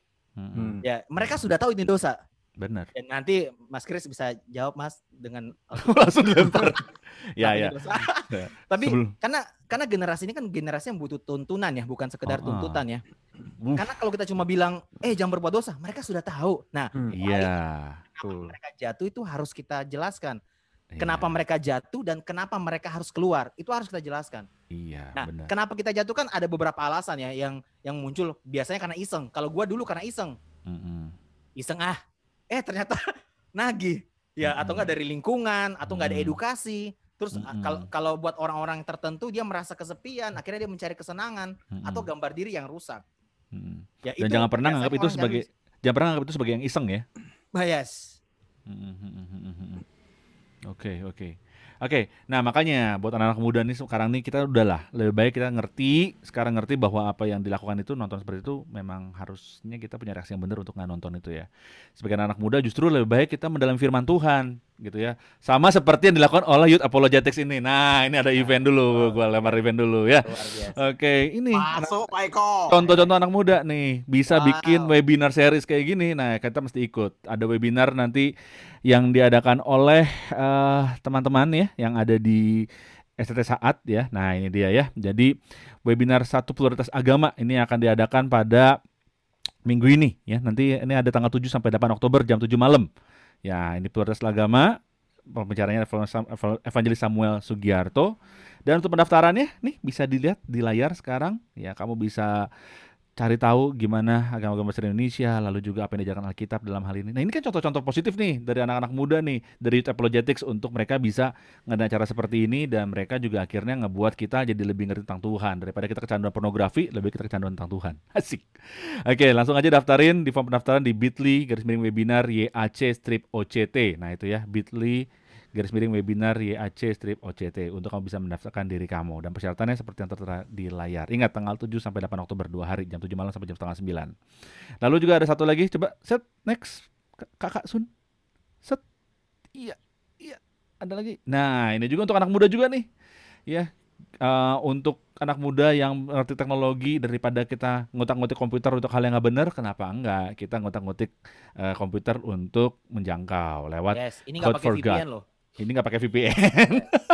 Ya, mereka sudah tahu ini dosa. Benar. Dan nanti Mas Kris bisa jawab Mas dengan langsung dilempar. Ya. Tapi karena generasi ini kan generasi yang butuh tuntunan ya, bukan sekedar tuntutan ya. Karena kalau kita cuma bilang jangan berbuat dosa, mereka sudah tahu. Nah, kenapa mereka jatuh itu harus kita jelaskan. Kenapa mereka jatuh dan kenapa mereka harus keluar, itu harus kita jelaskan. Nah, benar. Kenapa kita jatuh kan ada beberapa alasan ya yang muncul, biasanya karena iseng. Kalau gua dulu karena iseng. Iseng ternyata nagih ya, atau enggak dari lingkungan, atau enggak ada edukasi. Terus kalau buat orang-orang tertentu dia merasa kesepian, akhirnya dia mencari kesenangan atau gambar diri yang rusak. Ya, dan jangan pernah anggap itu sebagai yang iseng ya. Yes. Oke. Nah, makanya buat anak-anak muda nih sekarang nih, kita udahlah lebih baik kita ngerti bahwa apa yang dilakukan itu, nonton seperti itu memang harusnya kita punya reaksi yang benar untuk nggak nonton itu ya. Sebagai anak muda justru lebih baik kita mendalami firman Tuhan gitu ya. Sama seperti yang dilakukan oleh Youth Apologetics ini. Nah, ini ada event dulu, gua lempar event dulu ya. Oke, ini masuk Pak Eko. Contoh-contoh anak muda nih bisa bikin webinar series kayak gini. Nah, kita mesti ikut. Ada webinar nanti yang diadakan oleh teman-teman ya yang ada di STT Saat ya. Nah, ini dia ya. Jadi webinar 1 Pluralitas Agama ini akan diadakan pada minggu ini ya. Nanti ini ada tanggal 7 sampai 8 Oktober jam 7 malam. Ya, ini Pluralitas Agama. Pembicaranya Evangelis Samuel Sugiarto. Dan untuk pendaftarannya nih bisa dilihat di layar sekarang. Ya, kamu bisa cari tahu gimana agama-agama besar Indonesia, lalu juga apa yang diajarkan Alkitab dalam hal ini. Nah, ini kan contoh-contoh positif nih dari anak-anak muda nih, dari Youth Apologetics, untuk mereka bisa ngadain acara seperti ini, dan mereka juga akhirnya ngebuat kita jadi lebih ngerti tentang Tuhan. Daripada kita kecanduan pornografi, lebih kita kecanduan tentang Tuhan. Asik. Oke, langsung aja daftarin di form pendaftaran di bit.ly/webinar YAC-OCT. Nah, itu ya, bit.ly /webinar YAC/OCT untuk kamu bisa mendaftarkan diri kamu. Dan persyaratannya seperti yang tertera di layar. Ingat, tanggal 7 sampai 8 Oktober, 2 hari, jam 7 malam sampai jam setengah 9. Lalu juga ada satu lagi, coba set next, Kakak Sun. Set. Iya, ada lagi. Nah, ini juga untuk anak muda juga nih. Ya, untuk anak muda yang ngerti teknologi, daripada kita ngutak-ngutik komputer untuk hal yang nggak benar, kenapa enggak kita ngutak-ngutik komputer untuk menjangkau lewat ini nggak Code pakai for VPN God. loh. Ini nggak pakai VPN. Yes.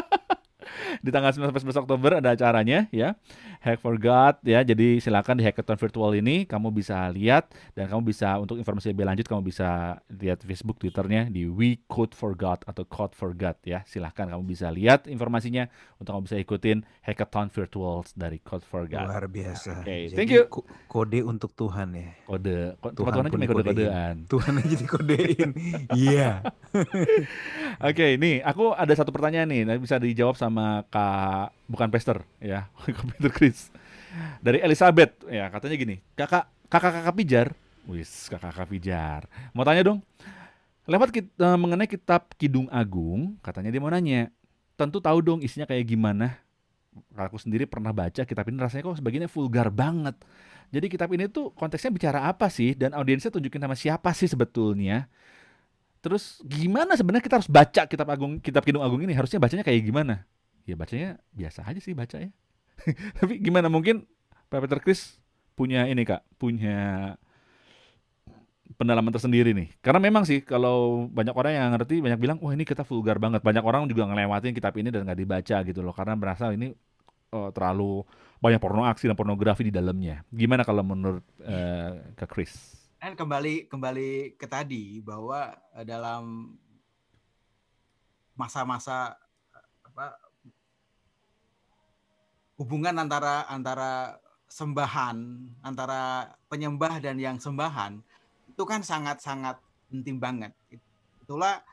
Di tanggal 9 sampai 11 Oktober ada acaranya ya. Hack for God ya. Jadi silakan di hackathon virtual ini kamu bisa lihat, dan kamu bisa untuk informasi lebih lanjut kamu bisa lihat Facebook, Twitternya di We Code for God atau Code for God ya. Silakan kamu bisa lihat informasinya untuk kamu bisa ikutin hackathon virtual dari Code for God. Luar biasa. Oke, Jadi thank you. Kode untuk Tuhan ya. Kode. Tuhan Tuhan pun aja kode-kodean. Tuhan aja dikodein. Iya. Oke, nih aku ada satu pertanyaan nih, nanti bisa dijawab sama Kak, bukan Pester ya, Komputer Chris. Dari Elizabeth ya, katanya gini, kakak Pijar, kakak Pijar, mau tanya dong, lewat mengenai kitab Kidung Agung, katanya dia mau nanya, tentu tahu dong isinya kayak gimana. Aku sendiri pernah baca kitab ini, rasanya kok sebagiannya vulgar banget. Jadi kitab ini tuh konteksnya bicara apa sih, dan audiensnya tunjukin sama siapa sih sebetulnya? Terus gimana sebenarnya kita harus baca kitab Kidung Agung ini? Harusnya bacanya kayak gimana? Ya bacanya biasa aja sih bacanya. Tapi gimana, mungkin Pak Peter Chris punya ini Kak, punya pendalaman tersendiri nih. Karena memang sih kalau banyak orang yang ngerti, banyak bilang, wah ini kitab vulgar banget. Banyak orang juga ngelewatin kitab ini dan nggak dibaca gitu loh. Karena merasa ini terlalu banyak porno aksi dan pornografi di dalamnya. Gimana kalau menurut Kak Chris? Dan kembali ke tadi bahwa dalam masa-masa hubungan antara sembahan, antara penyembah dan yang sembahan, itu kan sangat-sangat penting banget. Itulah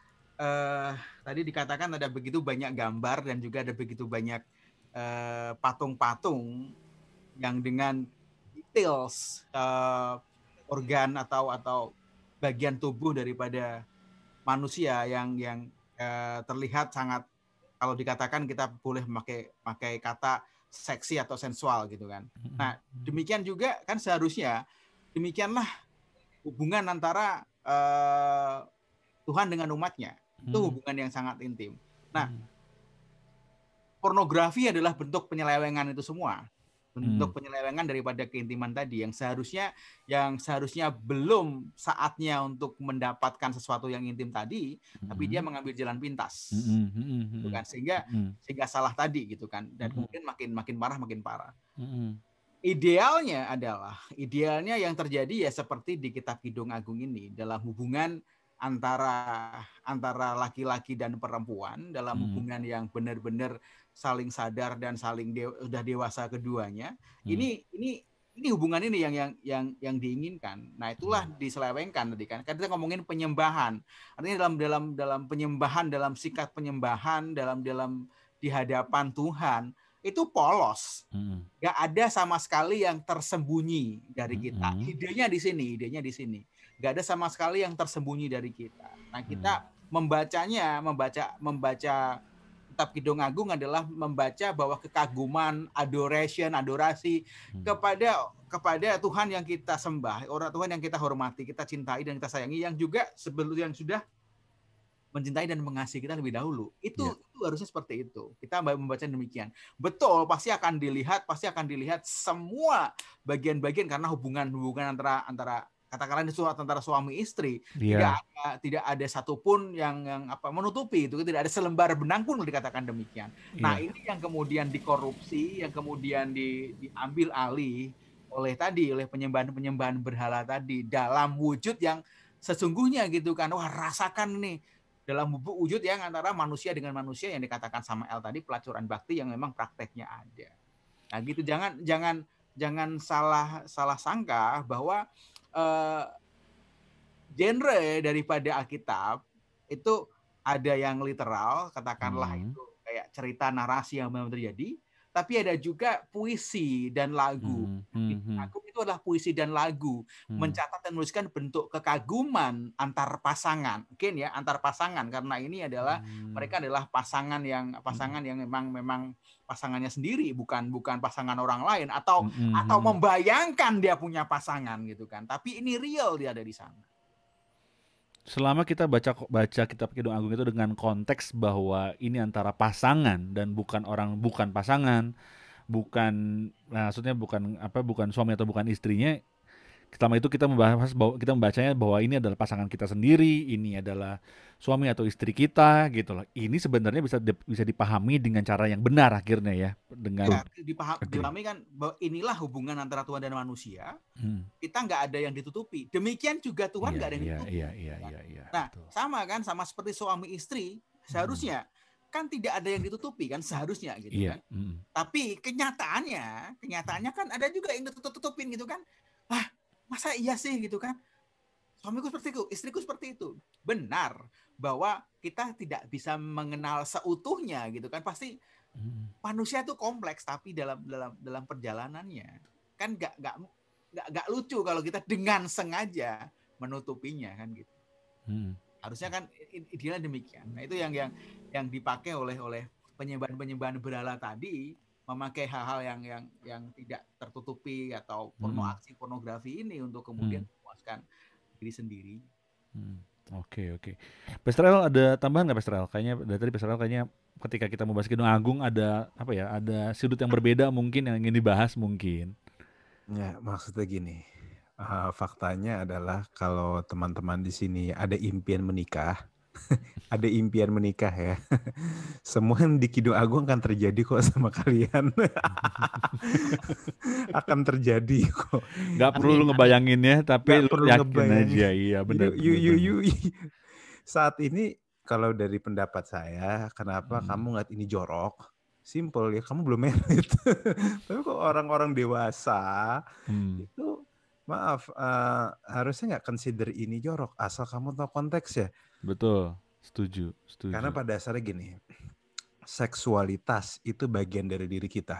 tadi dikatakan ada begitu banyak gambar dan juga ada begitu banyak patung-patung yang dengan details organ atau bagian tubuh daripada manusia yang terlihat sangat, kalau dikatakan kita boleh pakai kata seksi atau sensual gitu kan. Nah, demikian juga kan seharusnya demikianlah hubungan antara Tuhan dengan umatnya. Itu hubungan yang sangat intim. Nah, pornografi adalah bentuk penyelewengan itu semua. Bentuk penyelewengan daripada keintiman tadi yang seharusnya belum saatnya untuk mendapatkan sesuatu yang intim tadi, tapi dia mengambil jalan pintas, gitu kan, sehingga salah tadi gitu kan, dan kemudian makin parah. Idealnya yang terjadi ya seperti di kitab Kidung Agung ini, dalam hubungan antara laki-laki dan perempuan, dalam hubungan yang benar-benar saling sadar dan saling sudah dewasa keduanya. Ini hubungan ini yang diinginkan. Nah, itulah diselewengkan tadi kan. Kita ngomongin penyembahan. Artinya dalam penyembahan, dalam sikap penyembahan, dalam di hadapan Tuhan itu polos. Nggak ada sama sekali yang tersembunyi dari kita. Idenya di sini. Nggak ada sama sekali yang tersembunyi dari kita. Nah, kita membaca kitab Kidung Agung adalah membaca bahwa kekaguman, adorasi kepada Tuhan yang kita sembah, orang Tuhan yang kita hormati, kita cintai dan kita sayangi, yang juga yang sudah mencintai dan mengasihi kita lebih dahulu. Itu harusnya seperti itu. Kita membaca demikian. Betul, pasti akan dilihat semua bagian-bagian, karena hubungan antara katakanlah antara suami istri, tidak ada satupun yang menutupi itu, tidak ada selembar benang pun dikatakan demikian. Nah, ini yang kemudian dikorupsi, yang kemudian diambil alih oleh penyembahan berhala tadi dalam wujud yang sesungguhnya gitu kan. Wah, rasakan nih dalam wujud yang antara manusia dengan manusia yang dikatakan sama El tadi, pelacuran bakti yang memang prakteknya ada. Nah, gitu, jangan salah sangka bahwa genre daripada Alkitab itu ada yang literal, katakanlah itu kayak cerita narasi yang memang terjadi, tapi ada juga puisi dan lagu. Agung itu adalah puisi dan lagu, mencatat dan menuliskan bentuk kekaguman antar pasangan, mungkin ya antar pasangan, karena ini adalah mereka adalah pasangan yang memang pasangannya sendiri, bukan pasangan orang lain atau membayangkan dia punya pasangan gitu kan, tapi ini real, dia ada di sana. Selama kita baca kitab Kidung Agung itu dengan konteks bahwa ini antara pasangan dan bukan pasangan, maksudnya bukan suami atau bukan istrinya. Selama itu kita membacanya bahwa ini adalah pasangan kita sendiri, ini adalah suami atau istri kita gitu loh. Ini sebenarnya bisa dipahami dengan cara yang benar akhirnya ya, dengan dipahami kan bahwa inilah hubungan antara Tuhan dan manusia. Kita nggak ada yang ditutupi. Demikian juga Tuhan nggak ada yang ditutupi. Iya. Nah, sama seperti suami istri, seharusnya kan tidak ada yang ditutupi kan seharusnya gitu kan. Tapi kenyataannya kan ada juga yang tutupin gitu kan. Masa iya sih gitu kan? Suamiku seperti itu, istriku seperti itu. Benar bahwa kita tidak bisa mengenal seutuhnya gitu kan. Pasti manusia itu kompleks, tapi dalam perjalanannya kan nggak lucu kalau kita dengan sengaja menutupinya kan gitu. Harusnya kan idealnya demikian. Nah, itu yang dipakai oleh penyembahan berhala tadi, memakai hal-hal yang tidak tertutupi atau aksi pornografi ini untuk kemudian memuaskan diri sendiri. Oke. Pastor El, ada tambahan nggak Pastor El? Kayaknya dari tadi Pastor El kayaknya ketika kita membahas Kidung Agung ada ada sudut yang berbeda mungkin yang ingin dibahas mungkin. Ya, maksudnya gini. Faktanya adalah kalau teman-teman di sini ada impian menikah, ada impian menikah ya. Semua yang di Kidung Agung akan terjadi kok sama kalian. Akan terjadi kok. Gak perlu lu ngebayangin ya, tapi lu yakin ngebayangin aja. Iya benar. Saat ini kalau dari pendapat saya, kenapa kamu ngeliat ini jorok? Simple ya, kamu belum married. Tapi kok orang-orang dewasa itu maaf, harusnya nggak consider ini jorok, asal kamu tahu konteksnya. Betul, setuju. Karena pada dasarnya gini, seksualitas itu bagian dari diri kita.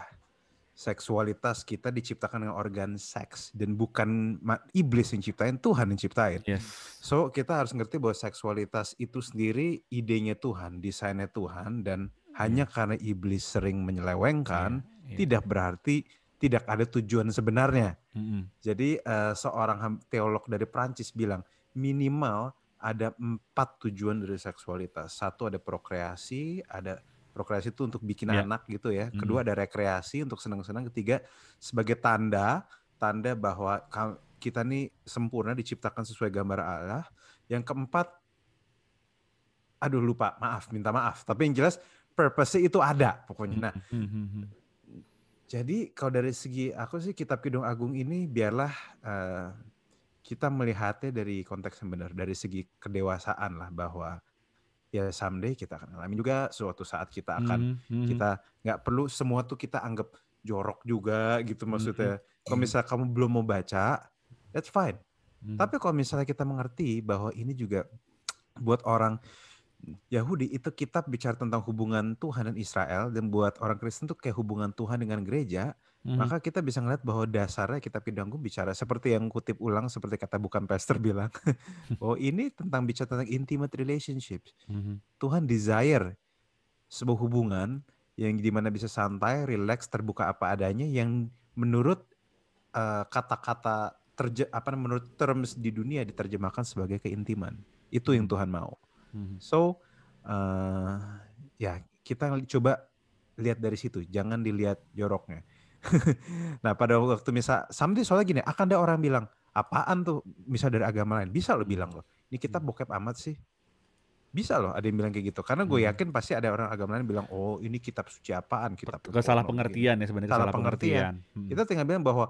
Seksualitas kita diciptakan dengan organ seks, dan bukan iblis yang ciptain, Tuhan yang ciptain. Yes. So kita harus ngerti bahwa seksualitas itu sendiri idenya Tuhan, desainnya Tuhan, dan hanya karena iblis sering menyelewengkan, tidak berarti tidak ada tujuan sebenarnya. Jadi seorang teolog dari Prancis bilang minimal ada 4 tujuan dari seksualitas. 1 ada prokreasi itu untuk bikin anak gitu ya. Kedua ada rekreasi untuk senang-senang. Ketiga sebagai tanda bahwa kita nih sempurna diciptakan sesuai gambar Allah. Yang keempat, minta maaf. Tapi yang jelas purpose-nya itu ada pokoknya. Nah, jadi kalau dari segi aku sih kitab Kidung Agung ini biarlah kita melihatnya dari konteks yang benar, dari segi kedewasaan lah, bahwa ya someday kita akan alami juga, suatu saat kita akan kita nggak perlu semua tuh kita anggap jorok juga gitu maksudnya. Kalau misalnya kamu belum mau baca, that's fine. Tapi kalau misalnya kita mengerti bahwa ini juga buat orang Yahudi itu kitab bicara tentang hubungan Tuhan dan Israel, dan buat orang Kristen tuh kayak hubungan Tuhan dengan gereja, maka kita bisa ngeliat bahwa dasarnya kitab Kidung Agung bicara seperti yang kutip ulang, seperti kata bukan pastor bilang, oh ini bicara tentang intimate relationships. Tuhan desire sebuah hubungan yang dimana bisa santai, relax, terbuka apa adanya, yang menurut kata-kata menurut terms di dunia diterjemahkan sebagai keintiman. Itu yang Tuhan mau. So, ya kita coba lihat dari situ, jangan dilihat joroknya. Nah, pada waktu soalnya gini, akan ada orang bilang, apaan tuh, misal dari agama lain, bisa lo bilang loh, ini kita bokep amat sih. Bisa loh, ada yang bilang kayak gitu. Karena gue yakin pasti ada orang agama lain bilang, oh ini kitab suci apaan, kitab salah pengertian ya sebenarnya, salah pengertian. Kita tinggal bilang bahwa,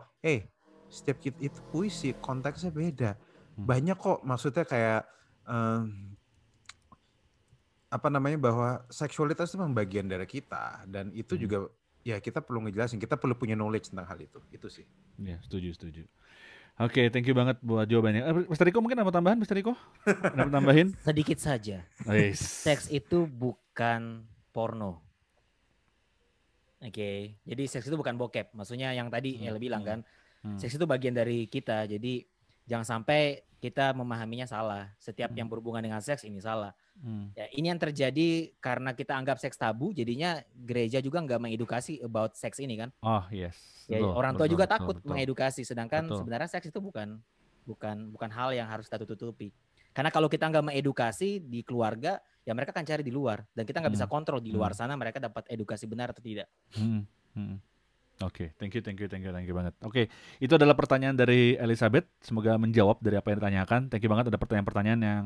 setiap itu puisi, konteksnya beda. Banyak kok, maksudnya kayak bahwa seksualitas itu memang bagian dari kita, dan itu juga ya kita perlu ngejelasin, kita perlu punya knowledge tentang hal itu sih. Ya, setuju. Oke, thank you banget buat jawabannya. Pastor Riko mungkin ada tambahan, Pastor Riko? Ada tambahin? Sedikit saja. Seks itu bukan porno. Oke, jadi seks itu bukan bokep. Maksudnya yang tadi El bilang kan, Hmm. seks itu bagian dari kita. Jadi jangan sampai kita memahaminya salah. Setiap yang berhubungan dengan seks ini salah. Ya, ini yang terjadi karena kita anggap seks tabu. Jadinya gereja juga nggak mengedukasi about seks ini kan. Oh yes, Ya, betul. orang tua betul, juga betul, takut betul. mengedukasi. Sedangkan Betul. sebenarnya seks itu bukan hal yang harus kita tutupi. Karena kalau kita nggak mengedukasi di keluarga, ya mereka akan cari di luar. Dan kita nggak bisa kontrol di luar sana mereka dapat edukasi benar atau tidak. Oke, thank you banget. Oke, itu adalah pertanyaan dari Elizabeth. Semoga menjawab dari apa yang ditanyakan. Thank you banget. Ada pertanyaan-pertanyaan yang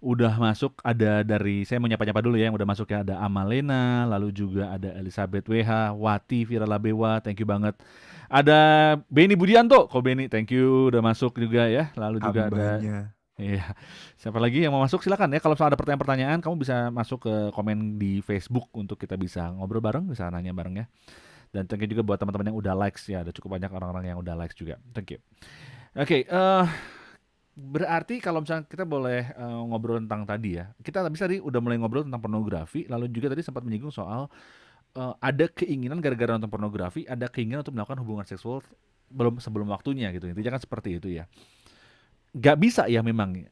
udah masuk. Ada dari, saya mau nyapa-nyapa dulu ya, yang udah masuk ya. Ada Amalena, lalu juga ada Elizabeth WH, Wati, Virala Bewa, thank you banget. Ada Beni Budianto, kok Beni, thank you udah masuk juga ya. Lalu juga Hambanya. Iya, siapa lagi yang mau masuk silakan ya. Kalau ada pertanyaan-pertanyaan, kamu bisa masuk ke komen di Facebook untuk kita bisa ngobrol bareng, bisa nanya bareng ya. Dan thank you juga buat teman-teman yang udah likes ya. Ada cukup banyak orang-orang yang udah likes juga. Thank you. Oke, berarti kalau misalnya kita boleh ngobrol tentang tadi ya. Kita tadi udah mulai ngobrol tentang pornografi. Lalu juga tadi sempat menyinggung soal ada keinginan gara-gara nonton pornografi, ada keinginan untuk melakukan hubungan seksual sebelum waktunya gitu. Intinya kan seperti itu ya. Gak bisa ya memang.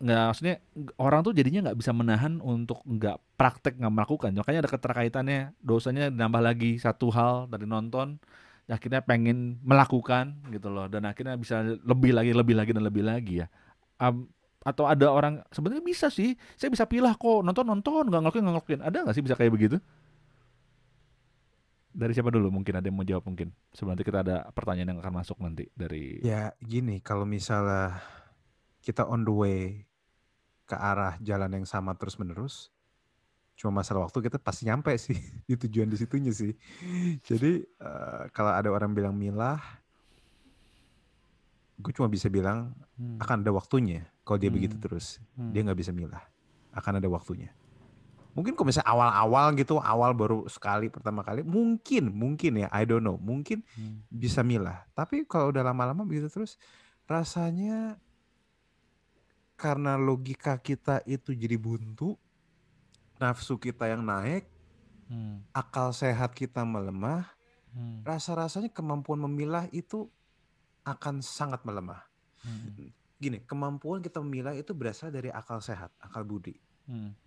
Nggak, maksudnya orang tuh jadinya nggak bisa menahan untuk nggak praktek, nggak melakukan. Makanya ada keterkaitannya, dosanya nambah lagi satu hal dari nonton, akhirnya pengen melakukan gitu loh, dan akhirnya bisa lebih lagi dan lebih lagi ya. Atau ada orang sebenarnya bisa sih, saya bisa pilih kok nonton nggak ngelakuin, ada nggak sih bisa kayak begitu? Dari siapa dulu? Mungkin ada yang mau jawab mungkin. Sebelum nanti kita ada pertanyaan yang akan masuk nanti dari. Ya gini, kalau misalnya kita on the way ke arah jalan yang sama terus-menerus, cuma masalah waktu kita pasti nyampe sih di tujuan di situnya sih. Jadi kalau ada orang bilang milah, gue cuma bisa bilang akan ada waktunya. Kalau dia begitu terus, dia nggak bisa milah. Akan ada waktunya. Mungkin kalau misalnya awal-awal gitu, awal baru sekali pertama kali, mungkin ya, I don't know, mungkin bisa milah. Tapi kalau udah lama-lama begitu terus, rasanya karena logika kita itu jadi buntu, nafsu kita yang naik, akal sehat kita melemah, rasa-rasanya kemampuan memilah itu akan sangat melemah. Gini, kemampuan kita memilah itu berasal dari akal sehat, akal budi.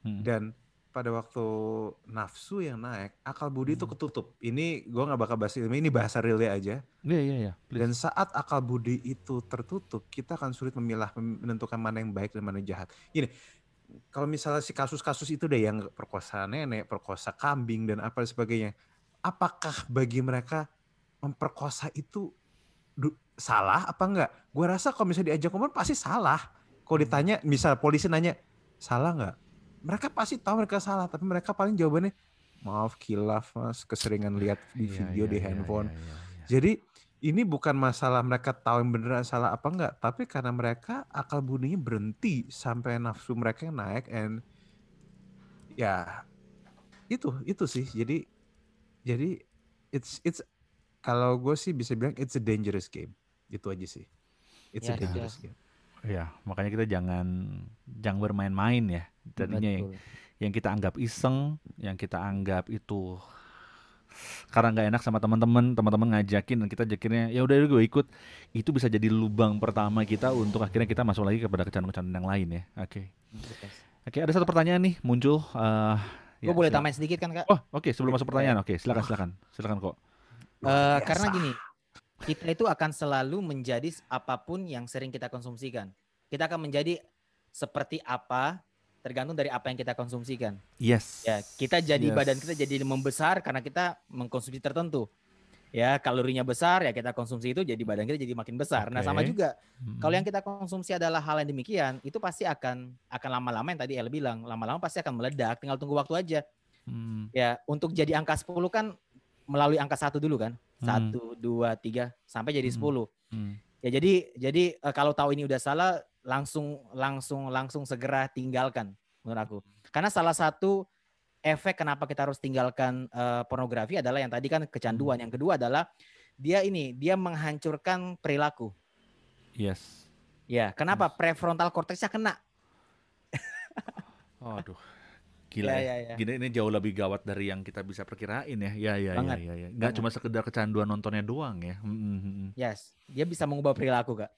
Dan pada waktu nafsu yang naik, akal budi itu ketutup. Ini gue gak bakal bahas ilmu, ini bahasa realnya aja. Iya. Dan saat akal budi itu tertutup, kita akan sulit memilah, menentukan mana yang baik dan mana yang jahat. Gini, kalau misalnya si kasus-kasus itu deh yang perkosa nenek, perkosa kambing dan apa sebagainya, apakah bagi mereka memperkosa itu salah apa enggak? Gue rasa kalau misalnya diajak ngomong pasti salah. Kalau ditanya, misal polisi nanya, salah enggak? Mereka pasti tahu mereka salah, tapi mereka paling jawabannya, maaf kilaf mas, keseringan lihat di video di handphone. Jadi ini bukan masalah mereka tahu yang beneran salah apa enggak, tapi karena mereka akal budinya berhenti sampai nafsu mereka naik, and ya itu sih. Jadi it's kalau gue sih bisa bilang it's a dangerous game. Itu aja sih. It's a dangerous game. Ya, makanya kita jangan bermain-main ya. Tadinya yang kita anggap iseng, yang kita anggap itu karena nggak enak sama teman-teman ngajakin dan kita akhirnya ya udah gue ikut, itu bisa jadi lubang pertama kita untuk akhirnya kita masuk lagi kepada kecanduan yang lain ya. Oke, ada satu pertanyaan nih muncul. Gue boleh tambahin sedikit kan Kak? Oh oke, sebelum masuk pertanyaan, oke silakan kok. Karena gini, kita itu akan selalu menjadi apapun yang sering kita konsumsikan. Kita akan menjadi seperti apa tergantung dari apa yang kita konsumsikan. Yes. Ya, kita jadi badan kita jadi membesar karena kita mengkonsumsi tertentu. Ya, kalorinya besar ya kita konsumsi itu jadi badan kita jadi makin besar. Nah, sama juga. Kalau yang kita konsumsi adalah hal yang demikian, itu pasti akan lama-lama yang tadi El bilang, lama-lama pasti akan meledak, tinggal tunggu waktu aja. Ya, untuk jadi angka 10 kan melalui angka 1 dulu kan. 1, 2, 3 sampai jadi 10. Ya jadi kalau tahu ini udah salah langsung segera tinggalkan menurut aku. Karena salah satu efek kenapa kita harus tinggalkan pornografi adalah yang tadi kan kecanduan. Yang kedua adalah dia menghancurkan perilaku. Yes. Ya, kenapa? Prefrontal cortexnya kena. Aduh. Gila ya. Gini ini jauh lebih gawat dari yang kita bisa perkirain ya. Ya. Nggak cuma sekedar kecanduan nontonnya doang ya. Yes, dia bisa mengubah perilaku, Kak.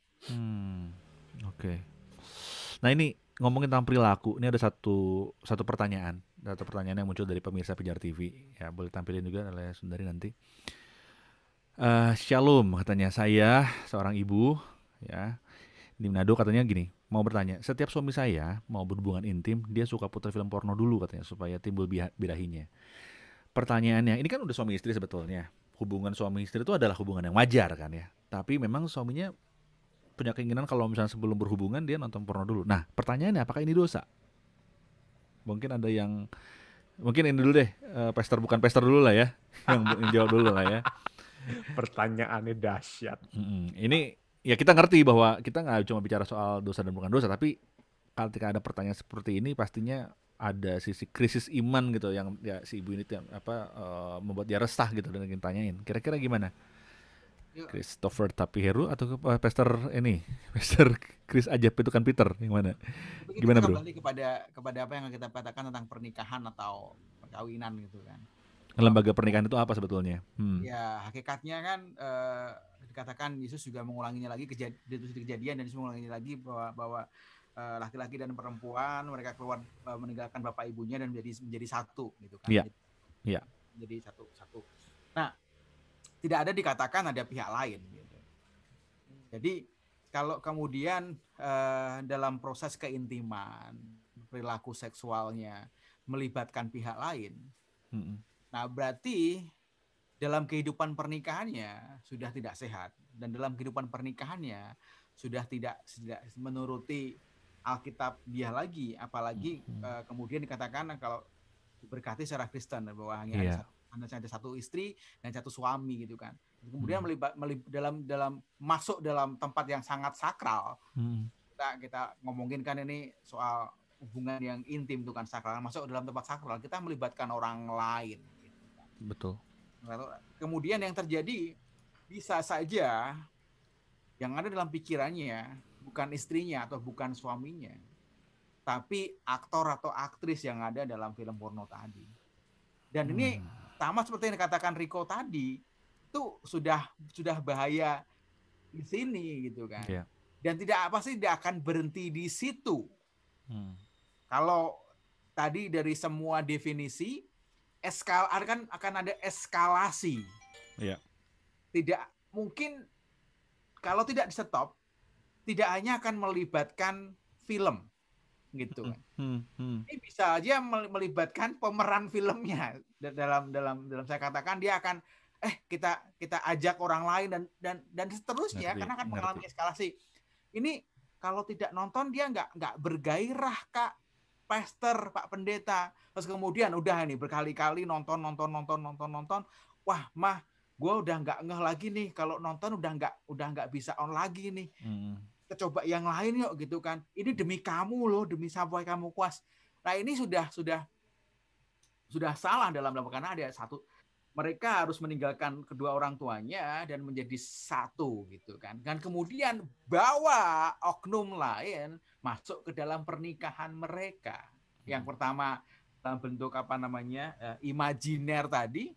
Oke. Nah ini ngomongin tentang perilaku, ini ada satu pertanyaan yang muncul dari pemirsa Pijar TV. Ya boleh tampilin juga oleh Sundari nanti. Shalom katanya, saya seorang ibu ya di Manado, katanya gini, mau bertanya, setiap suami saya mau berhubungan intim, dia suka putar film porno dulu katanya supaya timbul birahinya. Pertanyaannya, ini kan udah suami istri sebetulnya. Hubungan suami istri itu adalah hubungan yang wajar kan ya. Tapi memang suaminya punya keinginan kalau misalnya sebelum berhubungan dia nonton porno dulu. Nah, pertanyaannya apakah ini dosa? Mungkin ini dulu deh, bukan pester dulu lah ya, yang jawab dulu lah ya. Pertanyaannya dahsyat. Ini ya kita ngerti bahwa kita nggak cuma bicara soal dosa dan bukan dosa, tapi ketika ada pertanyaan seperti ini pastinya ada sisi krisis iman gitu yang ya si ibu ini membuat dia resah gitu dan ingin tanyain. Kira-kira gimana? Christopher Tapiheru atau Pastor Chris Ajab itu kan Peter yang mana? Gimana bro? Kembali kepada apa yang kita katakan tentang pernikahan atau perkawinan gitu kan. Lembaga pernikahan itu apa sebetulnya? Ya hakikatnya kan dikatakan Yesus juga mengulanginya lagi kejadian dan Yesus mengulanginya lagi bahwa laki-laki dan perempuan mereka keluar meninggalkan bapak ibunya dan menjadi satu gitu kan. Iya. Jadi satu. Nah, tidak ada dikatakan ada pihak lain gitu. Jadi kalau kemudian dalam proses keintiman perilaku seksualnya melibatkan pihak lain, nah berarti dalam kehidupan pernikahannya sudah tidak sehat dan dalam kehidupan pernikahannya sudah tidak menuruti Alkitab dia lagi, apalagi kemudian dikatakan kalau diberkati secara Kristen bahwa hanya ada satu istri dan satu suami gitu kan. Kemudian dalam masuk dalam tempat yang sangat sakral. Kita ngomongin kan ini soal hubungan yang intim itu kan sakral. Masuk dalam tempat sakral kita melibatkan orang lain gitu kan. Betul. Kemudian yang terjadi bisa saja yang ada dalam pikirannya bukan istrinya atau bukan suaminya, tapi aktor atau aktris yang ada dalam film porno tadi. Dan ini sama seperti yang dikatakan Rico tadi, itu sudah bahaya di sini gitu kan. Dan tidak akan berhenti di situ. Kalau tadi dari semua definisi akan ada eskalasi. Tidak mungkin kalau tidak di-stop, tidak hanya akan melibatkan film gitu kan. Ini bisa aja melibatkan pemeran filmnya dalam saya katakan dia akan kita ajak orang lain dan seterusnya karena akan mengalami eskalasi. Ini kalau tidak nonton dia nggak bergairah Kak Pastor Pak Pendeta. Terus kemudian udah nih berkali-kali nonton. Wah mah gue udah nggak ngeh lagi nih kalau nonton udah nggak bisa on lagi nih. Kita coba yang lain yuk gitu kan. Ini demi kamu loh, demi sampai kamu puas. Nah ini sudah salah dalam karena ada satu, mereka harus meninggalkan kedua orang tuanya dan menjadi satu gitu kan. Dan kemudian bawa oknum lain masuk ke dalam pernikahan mereka. Yang pertama dalam bentuk imajiner tadi,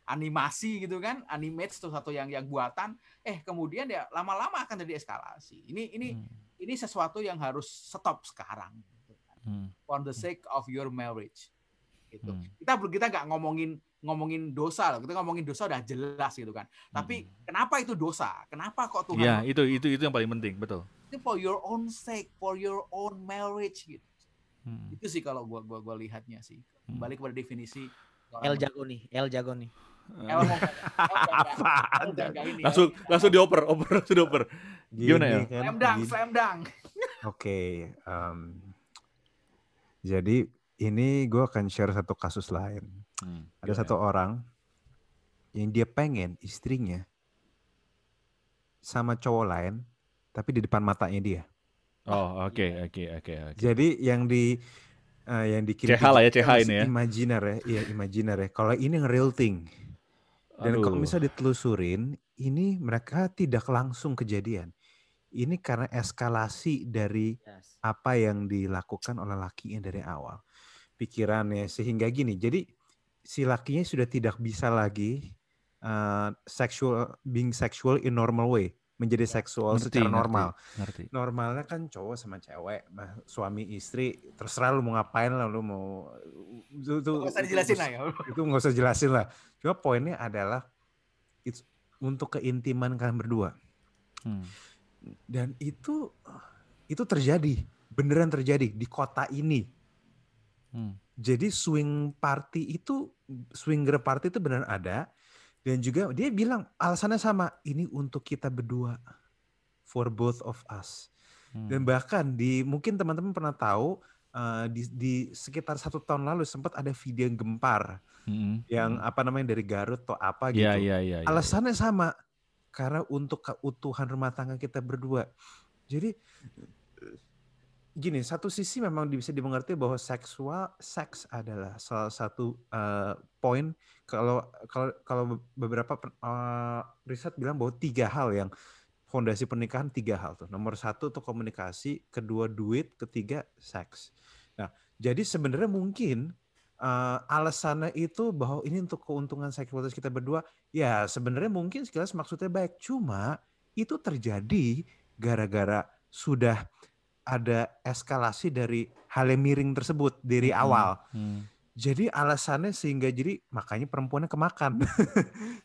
animasi gitu kan, animate itu satu yang buatan, kemudian ya lama-lama akan jadi eskalasi. Ini sesuatu yang harus stop sekarang gitu kan. For the sake of your marriage gitu. Kita nggak ngomongin dosa loh, kita ngomongin dosa udah jelas gitu kan. Tapi kenapa itu dosa? Kenapa kok Tuhan? Ya, itu yang paling penting, betul. Itu for your own sake, for your own marriage gitu. Itu sih kalau gua lihatnya sih. Kembali kepada definisi El jago nih. Langsung dioper. Gimana ya? Slam dunk. Oke. Jadi ini gue akan share satu kasus lain. Ada satu orang yang dia pengen istrinya sama cowok lain, tapi di depan matanya dia. Oh, oke. Jadi yang dikirim CH lah ya, CH ini ya. Imajiner ya. Kalau ini real thing. Dan kalau misalnya ditelusurin, ini mereka tidak langsung kejadian. Ini karena eskalasi dari apa yang dilakukan oleh lakinya dari awal. pikirannya sehingga gini. Jadi si lakinya sudah tidak bisa lagi being sexual in normal way, menjadi seksual secara normal. Ngerti. Normalnya kan cowok sama cewek, suami istri, terserah lu mau ngapain lah, lu mau itu nggak usah dijelasin lah ya. Itu nggak usah jelasin lah. Cuma poinnya adalah untuk keintiman kalian berdua. Dan itu terjadi, beneran terjadi di kota ini. Jadi swinger party itu beneran ada. Dan juga dia bilang alasannya sama, ini untuk kita berdua, for both of us. Dan bahkan mungkin teman-teman pernah tahu di sekitar 1 tahun lalu sempat ada video yang gempar, yang dari Garut atau apa gitu. Alasannya sama, karena untuk keutuhan rumah tangga kita berdua. Jadi gini, satu sisi memang bisa dimengerti bahwa seks adalah salah satu poin. Kalau beberapa riset bilang bahwa 3 hal yang fondasi pernikahan, 3 hal tuh. Nomor 1 tuh komunikasi, kedua duit, ketiga seks. Nah, jadi sebenarnya mungkin alasannya itu bahwa ini untuk keuntungan seksualitas kita berdua, ya sebenarnya mungkin sekilas maksudnya baik. Cuma itu terjadi gara-gara sudah ada eskalasi dari hal yang miring tersebut dari awal. Jadi alasannya sehingga jadi makanya perempuannya kemakan.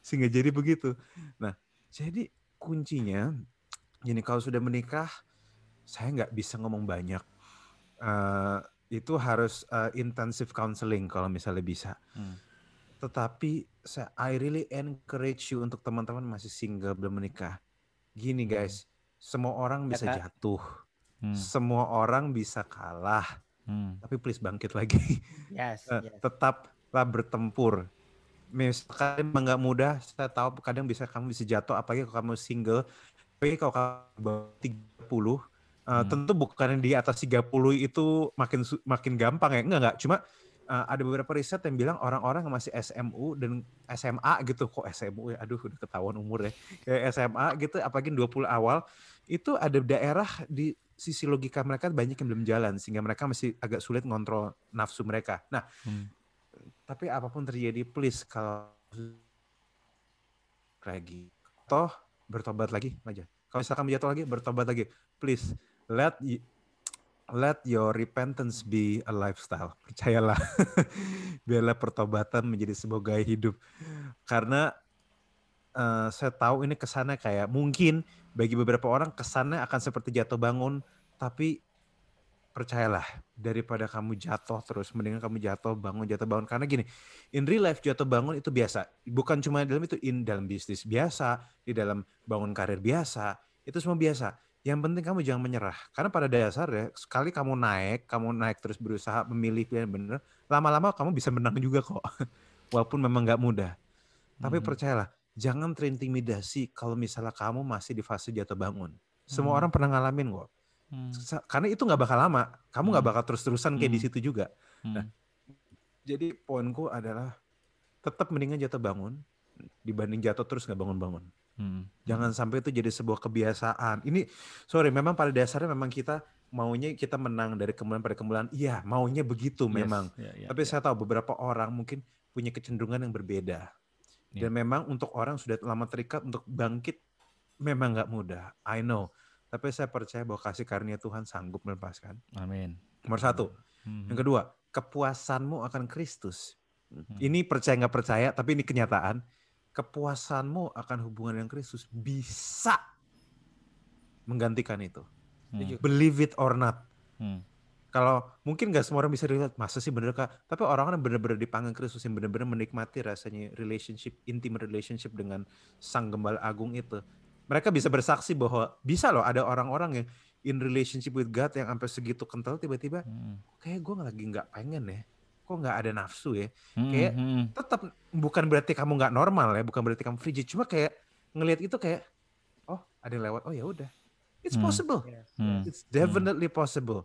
Sehingga jadi begitu. Nah, jadi kuncinya gini, kalau sudah menikah saya nggak bisa ngomong banyak. Itu harus intensive counseling kalau misalnya bisa. Tetapi I really encourage you untuk teman-teman masih single belum menikah. Gini guys, semua orang bisa jatuh. Semua orang bisa kalah, tapi please bangkit lagi. Tetaplah bertempur. Misalkan emang nggak mudah, saya tahu kadang kamu bisa jatuh, apalagi kalau kamu single. Tapi kalau kamu 30, tentu bukan di atas 30 itu makin gampang ya, enggak. Cuma ada beberapa riset yang bilang orang-orang yang masih SMU dan SMA gitu, kok SMU ya, aduh udah ketahuan umur ya, kayak SMA gitu, apalagi 20 awal, itu ada daerah di sisi logika mereka banyak yang belum jalan, sehingga mereka masih agak sulit ngontrol nafsu mereka. Nah, tapi apapun terjadi, please kalau lagi, toh bertobat lagi aja. Kalau misalkan jatuh lagi, bertobat lagi. Please, let your repentance be a lifestyle. Percayalah, biarlah pertobatan menjadi sebuah gaya hidup. Karena saya tahu ini kesannya kayak mungkin bagi beberapa orang kesannya akan seperti jatuh bangun, tapi percayalah, daripada kamu jatuh terus, mendingan kamu jatuh bangun. Karena gini, in real life jatuh bangun itu biasa. Bukan cuma dalam itu, dalam bisnis biasa, di dalam bangun karir biasa, itu semua biasa. Yang penting kamu jangan menyerah. Karena pada dasarnya, sekali kamu naik terus berusaha memilih pilihan benar, lama-lama kamu bisa menang juga kok. Walaupun memang gak mudah. Tapi percayalah, jangan terintimidasi kalau misalnya kamu masih di fase jatuh bangun. Semua orang pernah ngalamin kok. Karena itu nggak bakal lama, kamu nggak bakal terus-terusan kayak di situ juga. Nah, jadi poinku adalah tetap mendingan jatuh bangun dibanding jatuh terus nggak bangun-bangun. Jangan sampai itu jadi sebuah kebiasaan. Ini, memang pada dasarnya memang kita maunya kita menang dari kemuliaan pada kemuliaan. Iya, maunya begitu memang. Tapi saya tahu beberapa orang mungkin punya kecenderungan yang berbeda. Dan memang untuk orang sudah lama terikat untuk bangkit memang nggak mudah. I know. Tapi saya percaya bahwa kasih karunia Tuhan sanggup melepaskan. Amin. Nomor 1. Yang kedua, kepuasanmu akan Kristus. Ini percaya nggak percaya, tapi ini kenyataan. Kepuasanmu akan hubungan dengan Kristus bisa menggantikan itu. Believe it or not. Kalau mungkin nggak semua orang bisa relate, masa sih bener Kak? Tapi orang-orang yang benar-benar dipanggil Kristus, yang benar-benar menikmati rasanya intimate relationship dengan Sang Gembala Agung itu. Mereka bisa bersaksi bahwa bisa loh ada orang-orang yang in relationship with God yang sampai segitu kental tiba-tiba kayak gue lagi nggak pengen ya, kok nggak ada nafsu ya, kayak tetap bukan berarti kamu nggak normal ya, bukan berarti kamu frigid, cuma kayak ngelihat itu kayak oh ada yang lewat, oh ya udah, it's possible, it's definitely possible.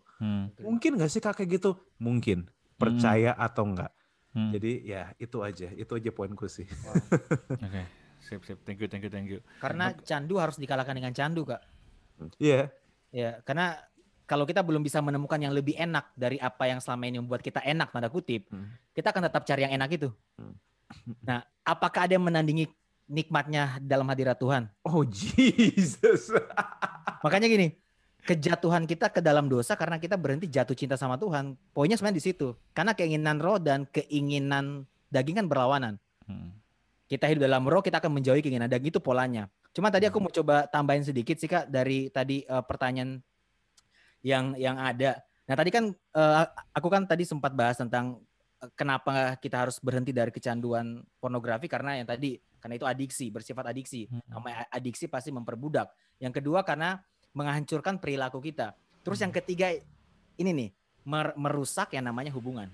Mungkin nggak sih Kak kayak gitu? Mungkin, percaya atau enggak. Jadi ya itu aja poinku sih. Oke. Sip. Thank you. Karena candu harus dikalahkan dengan candu, Kak. Iya. Ya, karena kalau kita belum bisa menemukan yang lebih enak dari apa yang selama ini membuat kita enak tanda kutip, kita akan tetap cari yang enak itu. Nah, apakah ada yang menandingi nikmatnya dalam hadirat Tuhan? Oh Jesus. Makanya gini, kejatuhan kita ke dalam dosa karena kita berhenti jatuh cinta sama Tuhan. Poinnya sebenarnya di situ. Karena keinginan roh dan keinginan daging kan berlawanan. Kita hidup dalam roh, kita akan menjauhi keinginan daging, itu polanya. Cuma tadi aku mau coba tambahin sedikit sih Kak dari tadi pertanyaan yang ada. Nah tadi kan aku kan tadi sempat bahas tentang kenapa kita harus berhenti dari kecanduan pornografi karena itu adiksi, bersifat adiksi. Namanya adiksi pasti memperbudak. Yang kedua karena menghancurkan perilaku kita. Terus yang ketiga ini nih, merusak yang namanya hubungan.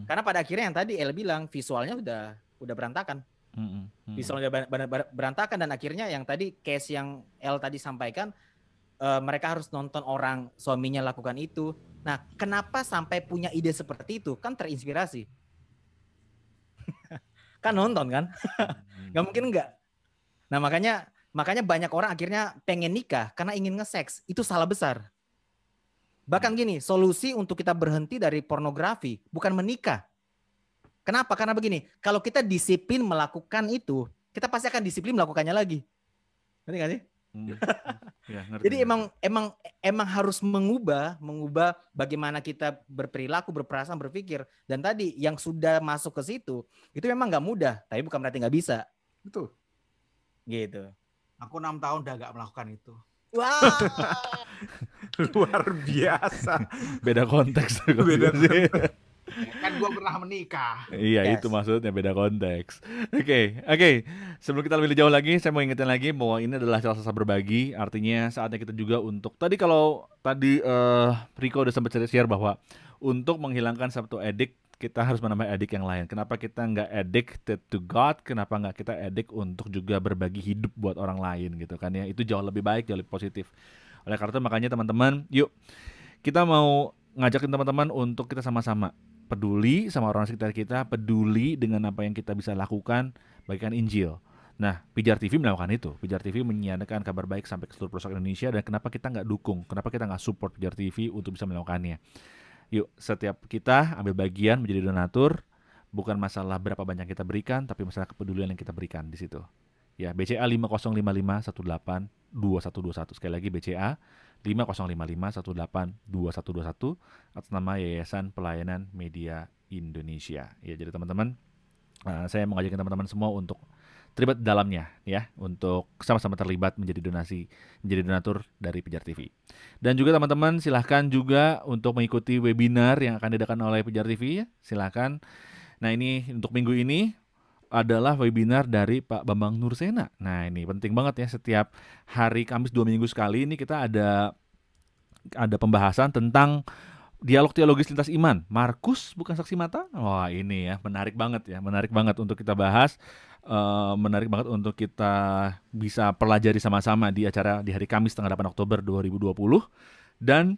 Karena pada akhirnya yang tadi El bilang visualnya udah berantakan. Visualnya berantakan dan akhirnya yang tadi case yang El tadi sampaikan, mereka harus nonton orang suaminya lakukan itu. Nah, kenapa sampai punya ide seperti itu? Kan terinspirasi. Kan nonton kan? Gak mungkin enggak. Nah, makanya banyak orang akhirnya pengen nikah karena ingin nge-seks. Itu salah besar. Bahkan gini, solusi untuk kita berhenti dari pornografi bukan menikah. Kenapa? Karena begini, kalau kita disiplin melakukan itu, kita pasti akan disiplin melakukannya lagi. Ngerti gak sih? Ya, ngerti. Jadi emang harus mengubah bagaimana kita berperilaku, berperasaan, berpikir. Dan tadi yang sudah masuk ke situ, itu memang nggak mudah, tapi bukan berarti nggak bisa. Betul. Gitu. Aku 6 tahun udah gak melakukan itu. Wah. Luar biasa. Beda konteks. Beda konteks. Kan gue pernah menikah. Iya, Yes. itu maksudnya beda konteks. Oke. Sebelum kita lebih jauh lagi, saya mau ingetin lagi bahwa ini adalah Selasa Berbagi. Artinya saatnya kita juga untuk kalau tadi Rico udah sempat share bahwa untuk menghilangkan satu addict, kita harus menambah addict yang lain. Kenapa kita nggak addicted to God? Kenapa nggak kita addict untuk juga berbagi hidup buat orang lain gitu kan ya? Itu jauh lebih baik, jauh lebih positif. Oleh karena itu makanya teman-teman, yuk kita mau ngajakin teman-teman untuk kita sama-sama peduli sama orang sekitar kita, peduli dengan apa yang kita bisa lakukan, bagikan Injil. Nah, Pijar TV melakukan itu. Pijar TV menyiarkan kabar baik sampai ke seluruh pelosok Indonesia, dan kenapa kita nggak dukung? Kenapa kita nggak support Pijar TV untuk bisa melakukannya? Yuk, setiap kita ambil bagian menjadi donatur, bukan masalah berapa banyak kita berikan, tapi masalah kepedulian yang kita berikan di situ. Ya, BCA 5055182121. Sekali lagi BCA 5055182121 atas nama Yayasan Pelayanan Media Indonesia. Ya, jadi teman-teman, saya mengajakkan teman-teman semua untuk terlibat di dalamnya ya, untuk sama-sama terlibat menjadi donatur dari Pijar TV. Dan juga teman-teman silahkan juga untuk mengikuti webinar yang akan diadakan oleh Pijar TV ya. Silahkan. Nah, ini untuk minggu ini adalah webinar dari Pak Bambang Nursena. Nah, ini penting banget ya, setiap hari Kamis 2 minggu sekali ini kita ada pembahasan tentang dialog teologis lintas iman. Markus bukan saksi mata. Wah, ini ya menarik banget untuk kita bahas. Menarik banget untuk kita bisa pelajari sama-sama di acara di hari Kamis tanggal 8 Oktober 2020. Dan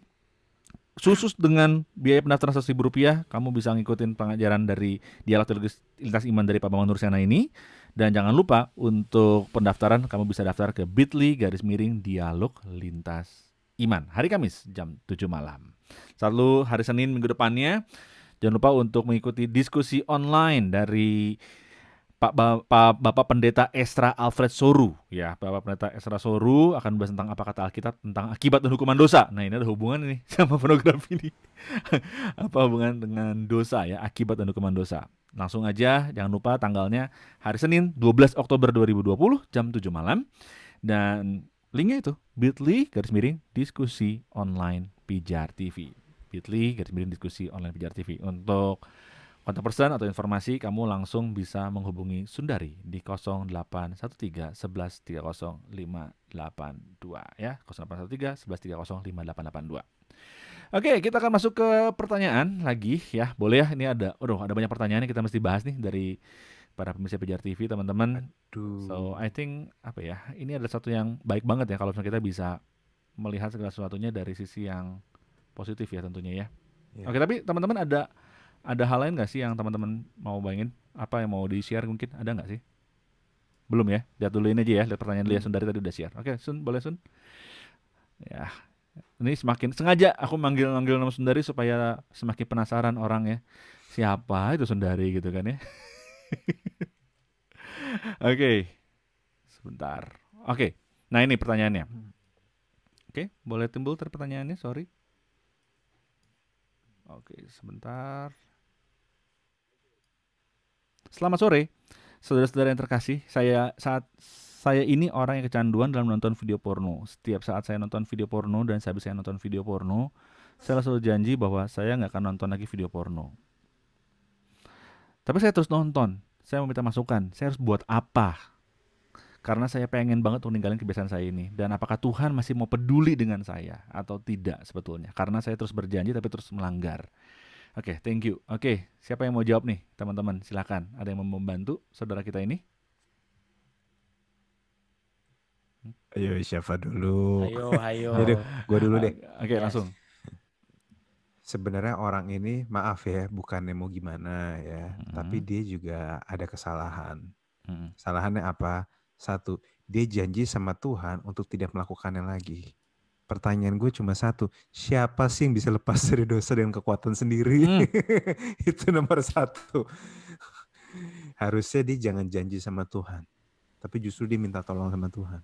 khusus dengan biaya pendaftaran Rp100.000, kamu bisa ngikutin pengajaran dari dialog teologis lintas iman dari Pak Bambang Nursena ini. Dan jangan lupa untuk pendaftaran kamu bisa daftar ke bit.ly/dialog lintas iman hari Kamis jam 7 malam. Lalu hari Senin minggu depannya jangan lupa untuk mengikuti diskusi online dari Bapak Pendeta Esra Alfred Soru ya. Bapak Pendeta Esra Soru akan membahas tentang apa kata Alkitab tentang akibat dan hukuman dosa. Nah, ini ada hubungan ini sama pornografi ini. Apa hubungan dengan dosa ya, akibat dan hukuman dosa. Langsung aja, jangan lupa tanggalnya hari Senin 12 Oktober 2020 jam 7 malam. Dan linknya itu bit.ly/diskusi online Pijar TV. bit.ly/diskusi online Pijar TV. Untuk kontak person atau informasi kamu langsung bisa menghubungi Sundari di 0813 11 30 582 ya, 0813 11 30 5882. Oke, kita akan masuk ke pertanyaan lagi ya. Boleh ya, ini ada banyak pertanyaan yang kita mesti bahas nih dari para pemirsa Pijar TV, teman-teman. So, I think ini adalah satu yang baik banget ya kalau misalnya kita bisa melihat segala sesuatunya dari sisi yang positif ya tentunya ya. Oke, tapi teman-teman ada hal lain nggak sih yang teman-teman mau bayangin? Apa yang mau di-share mungkin? Ada nggak sih? Belum ya? Lihat dulu ini aja ya. Lihat pertanyaan dulu ya. Sundari tadi udah share. Oke, Sun. Boleh, Sun? Ya. Ini semakin sengaja aku manggil nama Sundari supaya semakin penasaran orang ya. Siapa itu Sundari gitu kan ya. Oke, sebentar. Oke, nah ini pertanyaannya. Oke, boleh timbul pertanyaannya, sorry. Oke, sebentar. Selamat sore, saudara-saudara yang terkasih. Saat saya ini orang yang kecanduan dalam menonton video porno. Setiap saat saya nonton video porno dan sehabis saya nonton video porno, saya selalu janji bahwa saya nggak akan nonton lagi video porno. Tapi saya terus nonton. Saya meminta masukan. Saya harus buat apa? Karena saya pengen banget untuk ninggalin kebiasaan saya ini. Dan apakah Tuhan masih mau peduli dengan saya atau tidak sebetulnya? Karena saya terus berjanji tapi terus melanggar. Oke, thank you. Oke, siapa yang mau jawab nih, teman-teman? Silakan. Ada yang mau membantu saudara kita ini? Ayo, siapa dulu? Ayo. Jadi gue dulu deh. Oke, Yes. langsung. Sebenarnya orang ini, maaf ya, bukannya mau gimana ya, tapi dia juga ada kesalahan. Kesalahannya apa? Satu, dia janji sama Tuhan untuk tidak melakukannya lagi. Pertanyaan gue cuma satu, siapa sih yang bisa lepas dari dosa dengan kekuatan sendiri? Itu nomor satu. Harusnya dia jangan janji sama Tuhan, tapi justru dia minta tolong sama Tuhan.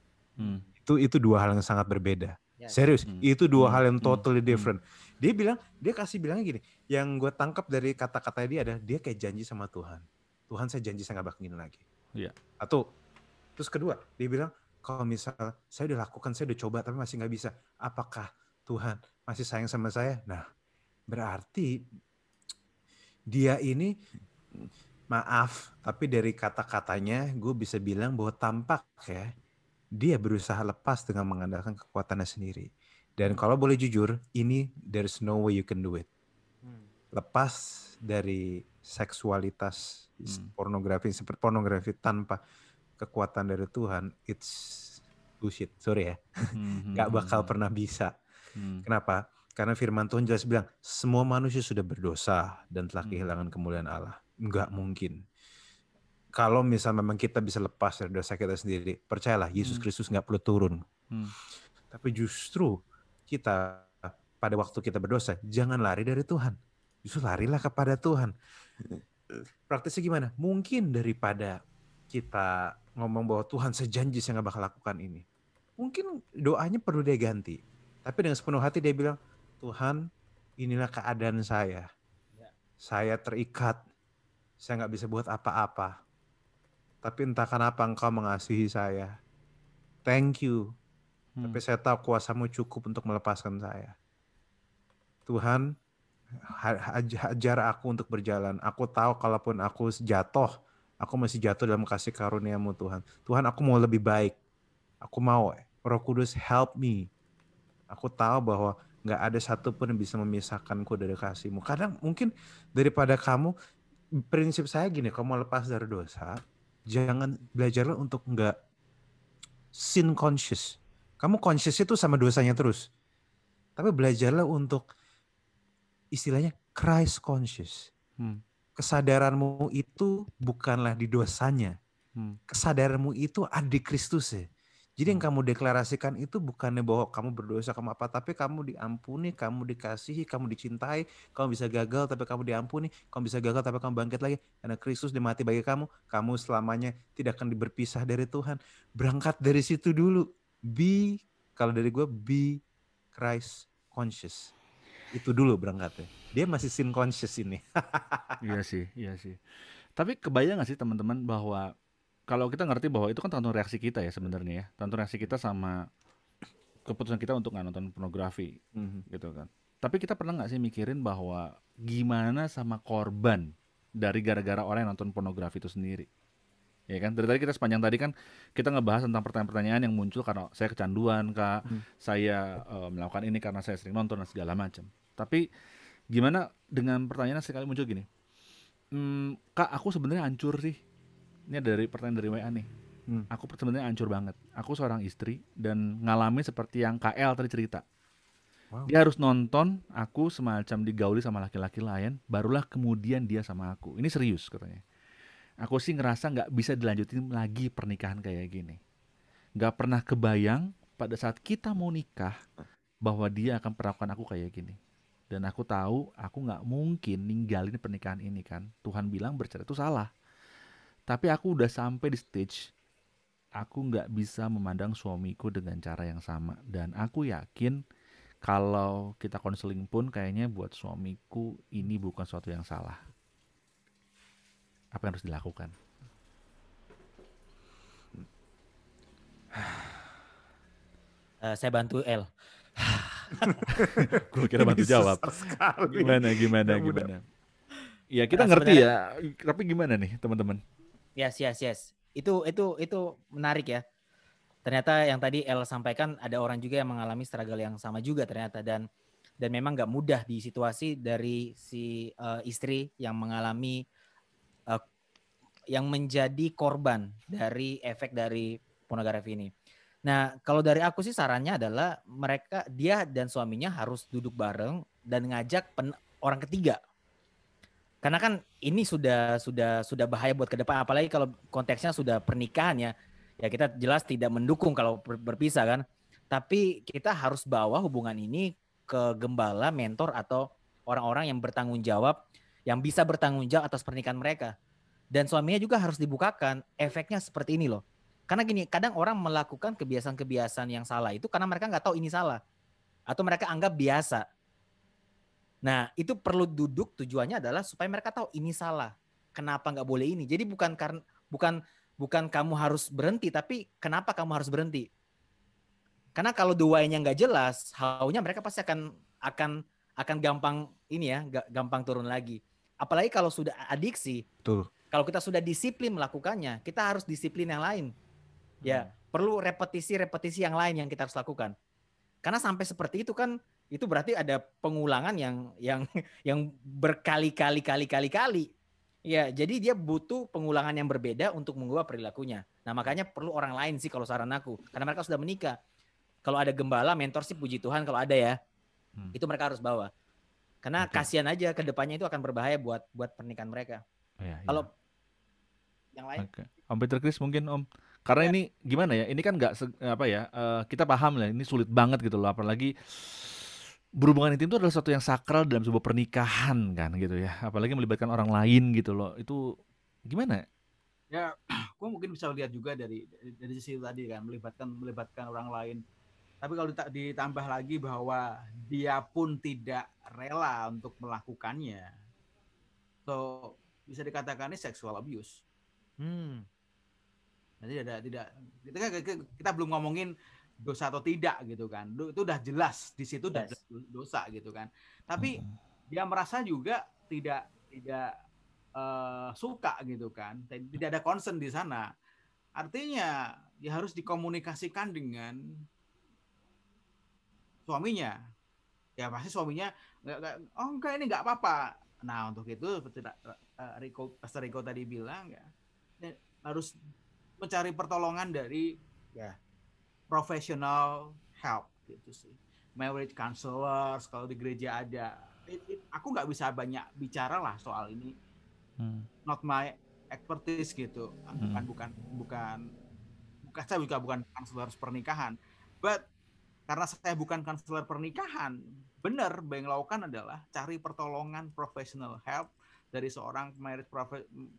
Itu dua hal yang sangat berbeda. Yes. Serius, itu dua hal yang totally different. Dia kasih bilangnya gini, yang gue tangkap dari kata-katanya dia adalah dia kayak janji sama Tuhan. Tuhan, saya janji saya gak bakal gini lagi. Iya. Atau terus kedua, dia bilang kalau misal saya udah lakukan, saya udah coba tapi masih gak bisa, apakah Tuhan masih sayang sama saya? Nah, berarti dia ini, maaf, tapi dari kata-katanya gue bisa bilang bahwa tampak ya, dia berusaha lepas dengan mengandalkan kekuatannya sendiri. Dan kalau boleh jujur, ini there's no way you can do it. Lepas dari seksualitas pornografi, seperti pornografi tanpa kekuatan dari Tuhan, it's bullshit, sorry ya. Gak bakal pernah bisa. Kenapa? Karena firman Tuhan jelas bilang, semua manusia sudah berdosa dan telah kehilangan kemuliaan Allah. Nggak mungkin. Kalau misal memang kita bisa lepas dari dosa kita sendiri, percayalah Yesus Kristus nggak perlu turun. Tapi justru kita pada waktu kita berdosa, jangan lari dari Tuhan. Justru larilah kepada Tuhan. Praktisnya gimana? Mungkin daripada kita ngomong bahwa Tuhan saya janji saya nggak bakal lakukan ini. Mungkin doanya perlu dia ganti. Tapi dengan sepenuh hati dia bilang, Tuhan inilah keadaan saya. Saya terikat. Saya nggak bisa buat apa-apa. Tapi entah kenapa engkau mengasihi saya. Thank you. Tapi saya tahu kuasamu cukup untuk melepaskan saya. Tuhan, ajar aku untuk berjalan. Aku tahu kalaupun aku jatuh, aku masih jatuh dalam kasih karunia-Mu Tuhan. Tuhan, aku mau lebih baik. Aku mau, Roh Kudus help me. Aku tahu bahwa gak ada satupun yang bisa memisahkanku dari kasih-Mu. Kadang mungkin daripada kamu, prinsip saya gini, kalau mau lepas dari dosa, jangan belajarlah untuk gak sin conscious. Kamu conscious itu sama dosanya terus. Tapi belajarlah untuk istilahnya Christ conscious. Kesadaranmu itu bukanlah di dosanya. Kesadaranmu itu ada di Kristus ya. Jadi yang kamu deklarasikan itu bukannya bahwa kamu berdosa, kamu apa, tapi kamu diampuni, kamu dikasihi, kamu dicintai, kamu bisa gagal tapi kamu diampuni, kamu bisa gagal tapi kamu bangkit lagi. Karena Kristus dimati bagi kamu selamanya tidak akan berpisah dari Tuhan. Berangkat dari situ dulu. Kalau dari gue, be Christ conscious. Itu dulu berangkatnya. Dia masih sin conscious ini. Iya sih. Tapi kebayang gak sih teman-teman bahwa kalau kita ngerti bahwa itu kan tergantung reaksi kita ya sebenarnya ya. Tergantung reaksi kita sama keputusan kita untuk nggak nonton pornografi gitu kan. Tapi kita pernah nggak sih mikirin bahwa gimana sama korban dari gara-gara orang yang nonton pornografi itu sendiri? Ya kan, dari tadi kita sepanjang tadi kan kita ngebahas tentang pertanyaan-pertanyaan yang muncul karena saya kecanduan, Kak, saya melakukan ini karena saya sering nonton dan segala macam. Tapi gimana dengan pertanyaan sekali muncul gini, Kak, aku sebenarnya hancur sih. Ini dari pertanyaan dari WA nih. Aku sebenarnya hancur banget. Aku seorang istri dan ngalamin seperti yang KL tadi cerita. Wow. Dia harus nonton aku semacam digauli sama laki-laki lain, barulah kemudian dia sama aku. Ini serius katanya. Aku sih ngerasa gak bisa dilanjutin lagi pernikahan kayak gini. Gak pernah kebayang pada saat kita mau nikah, bahwa dia akan perlakukan aku kayak gini. Dan aku tahu aku nggak mungkin ninggalin pernikahan ini kan. Tuhan bilang bercerai itu salah. Tapi aku udah sampai di stage aku nggak bisa memandang suamiku dengan cara yang sama. Dan aku yakin kalau kita konseling pun kayaknya buat suamiku ini bukan sesuatu yang salah. Apa yang harus dilakukan? Saya bantu L. Gue kira bantu jawab. Gimana? Ya kita ngerti ya, tapi gimana nih teman-teman? Yes. Itu menarik ya. Ternyata yang tadi El sampaikan ada orang juga yang mengalami struggle yang sama juga ternyata, dan memang nggak mudah di situasi dari si istri yang mengalami yang menjadi korban dari efek dari pornografi ini. Nah, kalau dari aku sih sarannya adalah dia dan suaminya harus duduk bareng dan ngajak orang ketiga. Karena kan ini sudah bahaya buat ke depan, apalagi kalau konteksnya sudah pernikahan ya. Ya kita jelas tidak mendukung kalau berpisah kan. Tapi kita harus bawa hubungan ini ke gembala, mentor atau orang-orang yang bertanggung jawab, yang bisa bertanggung jawab atas pernikahan mereka. Dan suaminya juga harus dibukakan efeknya seperti ini loh. Karena gini, kadang orang melakukan kebiasaan-kebiasaan yang salah itu karena mereka nggak tahu ini salah. Atau mereka anggap biasa. Nah, itu perlu duduk, tujuannya adalah supaya mereka tahu ini salah. Kenapa nggak boleh ini? Jadi bukan kamu harus berhenti, tapi kenapa kamu harus berhenti? Karena kalau the why-nya nggak jelas, how-nya mereka pasti akan gampang ini ya, gampang turun lagi. Apalagi kalau sudah adiksi. Betul. Kalau kita sudah disiplin melakukannya, kita harus disiplin yang lain. Ya, perlu repetisi yang lain yang kita harus lakukan. Karena sampai seperti itu kan, itu berarti ada pengulangan yang berkali-kali. Ya, jadi dia butuh pengulangan yang berbeda untuk mengubah perilakunya. Nah, makanya perlu orang lain sih kalau saran aku. Karena mereka sudah menikah. Kalau ada gembala, mentor sih puji Tuhan kalau ada ya. Itu mereka harus bawa. Karena kasihan aja ke depannya itu akan berbahaya buat pernikahan mereka. Kalau yang lain, Om Peter Chris mungkin Om, karena ini gimana ya? Ini kan nggak kita paham lah, ini sulit banget gitu loh, apalagi berhubungan intim itu adalah sesuatu yang sakral dalam sebuah pernikahan kan gitu ya, apalagi melibatkan orang lain gitu loh. Itu gimana? Ya, gue mungkin bisa lihat juga dari sisi tadi kan, melibatkan orang lain. Tapi kalau ditambah lagi bahwa dia pun tidak rela untuk melakukannya, so bisa dikatakan ini sexual abuse. Jadi kita belum ngomongin dosa atau tidak gitu kan, itu udah jelas di situ udah dosa gitu kan. Tapi dia merasa juga tidak suka gitu kan, tidak ada concern di sana. Artinya ya harus dikomunikasikan dengan suaminya. Ya pasti suaminya enggak ini enggak apa-apa. Nah untuk itu seperti Pastor Rico tadi bilang ya, harus mencari pertolongan dari professional help gitu sih. Marriage counselors kalau di gereja ada. Aku nggak bisa banyak bicara lah soal ini. Not my expertise gitu. Bukan saya juga bukan counselor pernikahan. But karena saya bukan konselor pernikahan, benar yang lakukan adalah cari pertolongan professional help dari seorang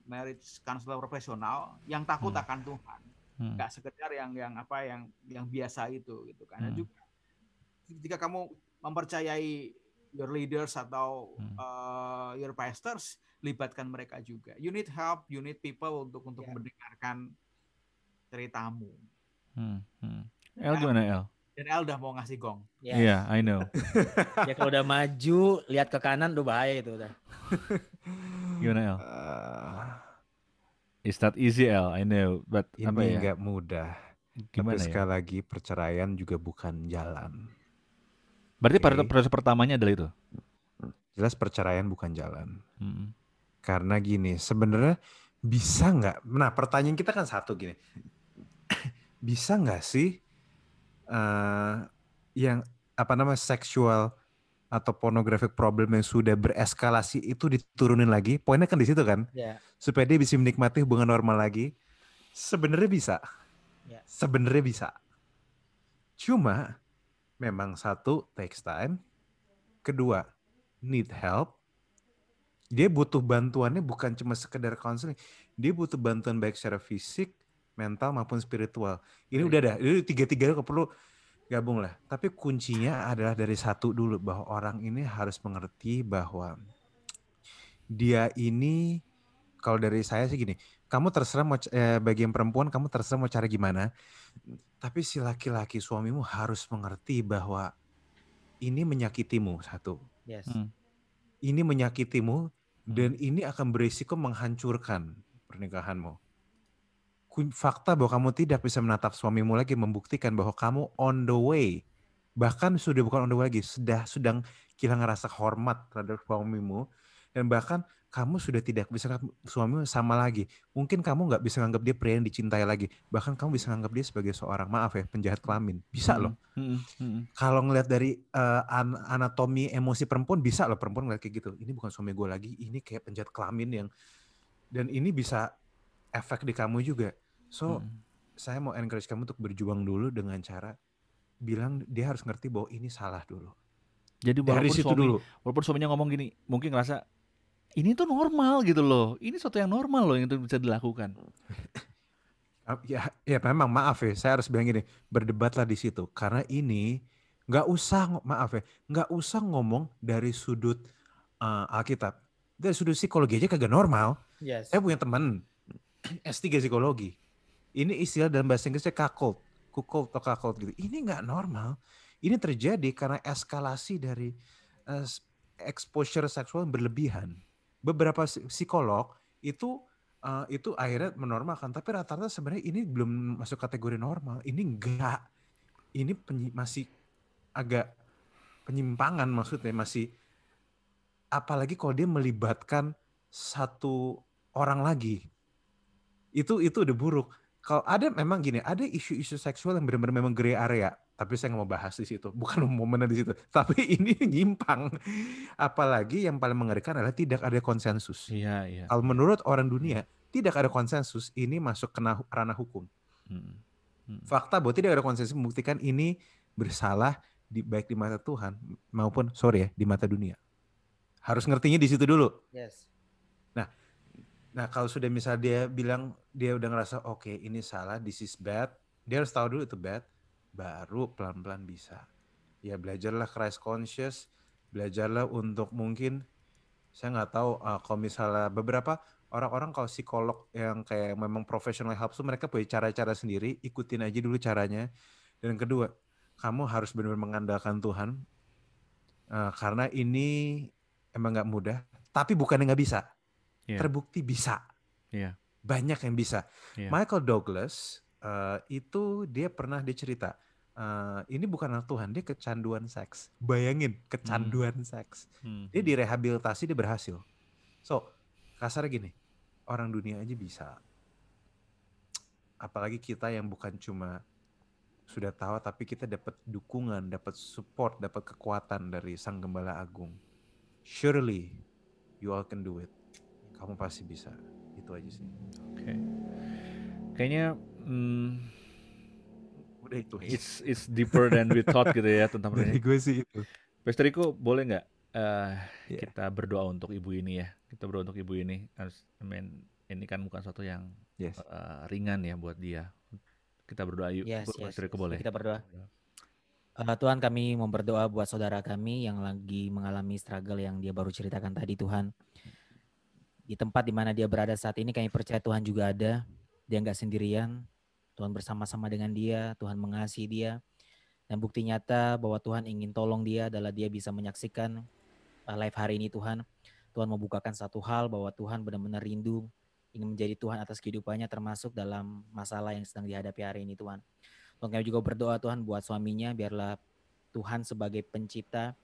marriage counselor profesional yang takut akan Tuhan, nggak sekedar yang biasa itu gitu. Karena juga jika kamu mempercayai your leaders atau your pastors, libatkan mereka juga. You need help, you need people untuk mendengarkan ceritamu. El gimana El? Dan El udah mau ngasih gong. Iya, I know. Ya kalau udah maju, lihat ke kanan udah bahaya itu udah. Gimana El? It's not easy El, I know. But ini nggak mudah. Gimana tapi sekali lagi perceraian juga bukan jalan. Berarti proses pertamanya adalah itu? Jelas perceraian bukan jalan. Karena gini, sebenarnya bisa nggak? Nah pertanyaan kita kan satu gini. Bisa nggak sih yang seksual atau pornographic problem yang sudah bereskalasi itu diturunin lagi? Poinnya kan di situ kan, supaya dia bisa menikmati hubungan normal lagi. Sebenarnya bisa, sebenarnya bisa. Cuma memang satu takes time, kedua need help, dia butuh bantuannya bukan cuma sekedar counseling, dia butuh bantuan baik secara fisik, mental maupun spiritual. Ini udah dah, ini tiga-tiganya perlu gabung lah. Tapi kuncinya adalah dari satu dulu, bahwa orang ini harus mengerti bahwa dia ini, kalau dari saya sih gini, kamu terserah mau bagi yang perempuan kamu terserah mau cara gimana, tapi si laki-laki suamimu harus mengerti bahwa ini menyakitimu satu. Yes. Ini menyakitimu dan ini akan berisiko menghancurkan pernikahanmu. Fakta bahwa kamu tidak bisa menatap suamimu lagi membuktikan bahwa kamu on the way, bahkan sudah bukan on the way lagi, sedang kehilangan rasa hormat terhadap suamimu, dan bahkan kamu sudah tidak bisa menganggap suamimu sama lagi. Mungkin kamu nggak bisa menganggap dia pria yang dicintai lagi, bahkan kamu bisa menganggap dia sebagai seorang, maaf ya, penjahat kelamin. Bisa loh. Kalau ngelihat dari anatomi emosi perempuan, bisa loh perempuan ngeliat kayak gitu. Ini bukan suami gue lagi, ini kayak penjahat kelamin yang, dan ini bisa efek di kamu juga. So, saya mau encourage kamu untuk berjuang dulu dengan cara bilang dia harus ngerti bahwa ini salah dulu. Jadi walaupun suaminya ngomong gini, mungkin ngerasa ini tuh normal gitu loh. Ini sesuatu yang normal loh yang itu bisa dilakukan. Ya memang maaf ya, saya harus bilang gini, berdebatlah di situ. Karena ini nggak usah ngomong dari sudut Alkitab. Dari sudut psikologi aja kagak normal. Yes. Saya punya teman S3 psikologi. Ini istilah dalam bahasa Inggrisnya cuckold atau cuckold gitu. Ini nggak normal. Ini terjadi karena eskalasi dari exposure seksual yang berlebihan. Beberapa psikolog itu akhirnya menormalkan, tapi rata-rata sebenarnya ini belum masuk kategori normal. Ini enggak. Ini masih agak penyimpangan, maksudnya masih, apalagi kalau dia melibatkan satu orang lagi. Itu udah buruk. Kalau ada memang gini, ada isu-isu seksual yang benar-benar memang gray area, tapi saya nggak mau bahas di situ, bukan momennya di situ. Tapi ini nyimpang. Apalagi yang paling mengerikan adalah tidak ada konsensus. Iya. Kalau menurut orang dunia, tidak ada konsensus, ini masuk ke ranah hukum. Fakta bahwa tidak ada konsensus membuktikan ini bersalah baik di mata Tuhan maupun di mata dunia. Harus ngertinya di situ dulu. Yes. Nah kalau sudah misal dia bilang dia udah ngerasa oke, ini salah, this is bad, dia harus tahu dulu itu bad, baru pelan-pelan bisa. Ya belajarlah Christ conscious, belajarlah untuk mungkin, saya nggak tahu kalau misalnya beberapa orang-orang kalau psikolog yang kayak memang professional help tuh mereka punya cara-cara sendiri, ikutin aja dulu caranya. Dan kedua, kamu harus benar-benar mengandalkan Tuhan karena ini emang nggak mudah, tapi bukannya nggak bisa. Terbukti bisa. Banyak yang bisa. Michael Douglas itu dia pernah dicerita, ini bukan anak Tuhan, dia kecanduan seks. Bayangin, kecanduan seks. Dia direhabilitasi, dia berhasil. So, kasar gini, orang dunia aja bisa. Apalagi kita yang bukan cuma sudah tahu, tapi kita dapat dukungan, dapat support, dapat kekuatan dari Sang Gembala Agung. Surely, you all can do it. Kamu pasti bisa. Itu aja sih. Oke. Kayaknya udah itu. It's deeper than we thought gitu ya tentang ini. Dari gue sih itu. Pastor Riko, boleh nggak kita berdoa untuk ibu ini ya? Kita berdoa untuk ibu ini. Ini kan bukan sesuatu yang ringan ya buat dia. Kita berdoa yuk. Pastor Riko boleh. Kita berdoa. Tuhan, kami mau berdoa buat saudara kami yang lagi mengalami struggle yang dia baru ceritakan tadi, Tuhan. Di tempat di mana dia berada saat ini, kami percaya Tuhan juga ada. Dia nggak sendirian. Tuhan bersama-sama dengan dia. Tuhan mengasihi dia. Dan bukti nyata bahwa Tuhan ingin tolong dia adalah dia bisa menyaksikan live hari ini, Tuhan. Tuhan membukakan satu hal bahwa Tuhan benar-benar rindu ingin menjadi Tuhan atas kehidupannya, termasuk dalam masalah yang sedang dihadapi hari ini, Tuhan. Tuhan, kami juga berdoa Tuhan buat suaminya, biarlah Tuhan sebagai pencipta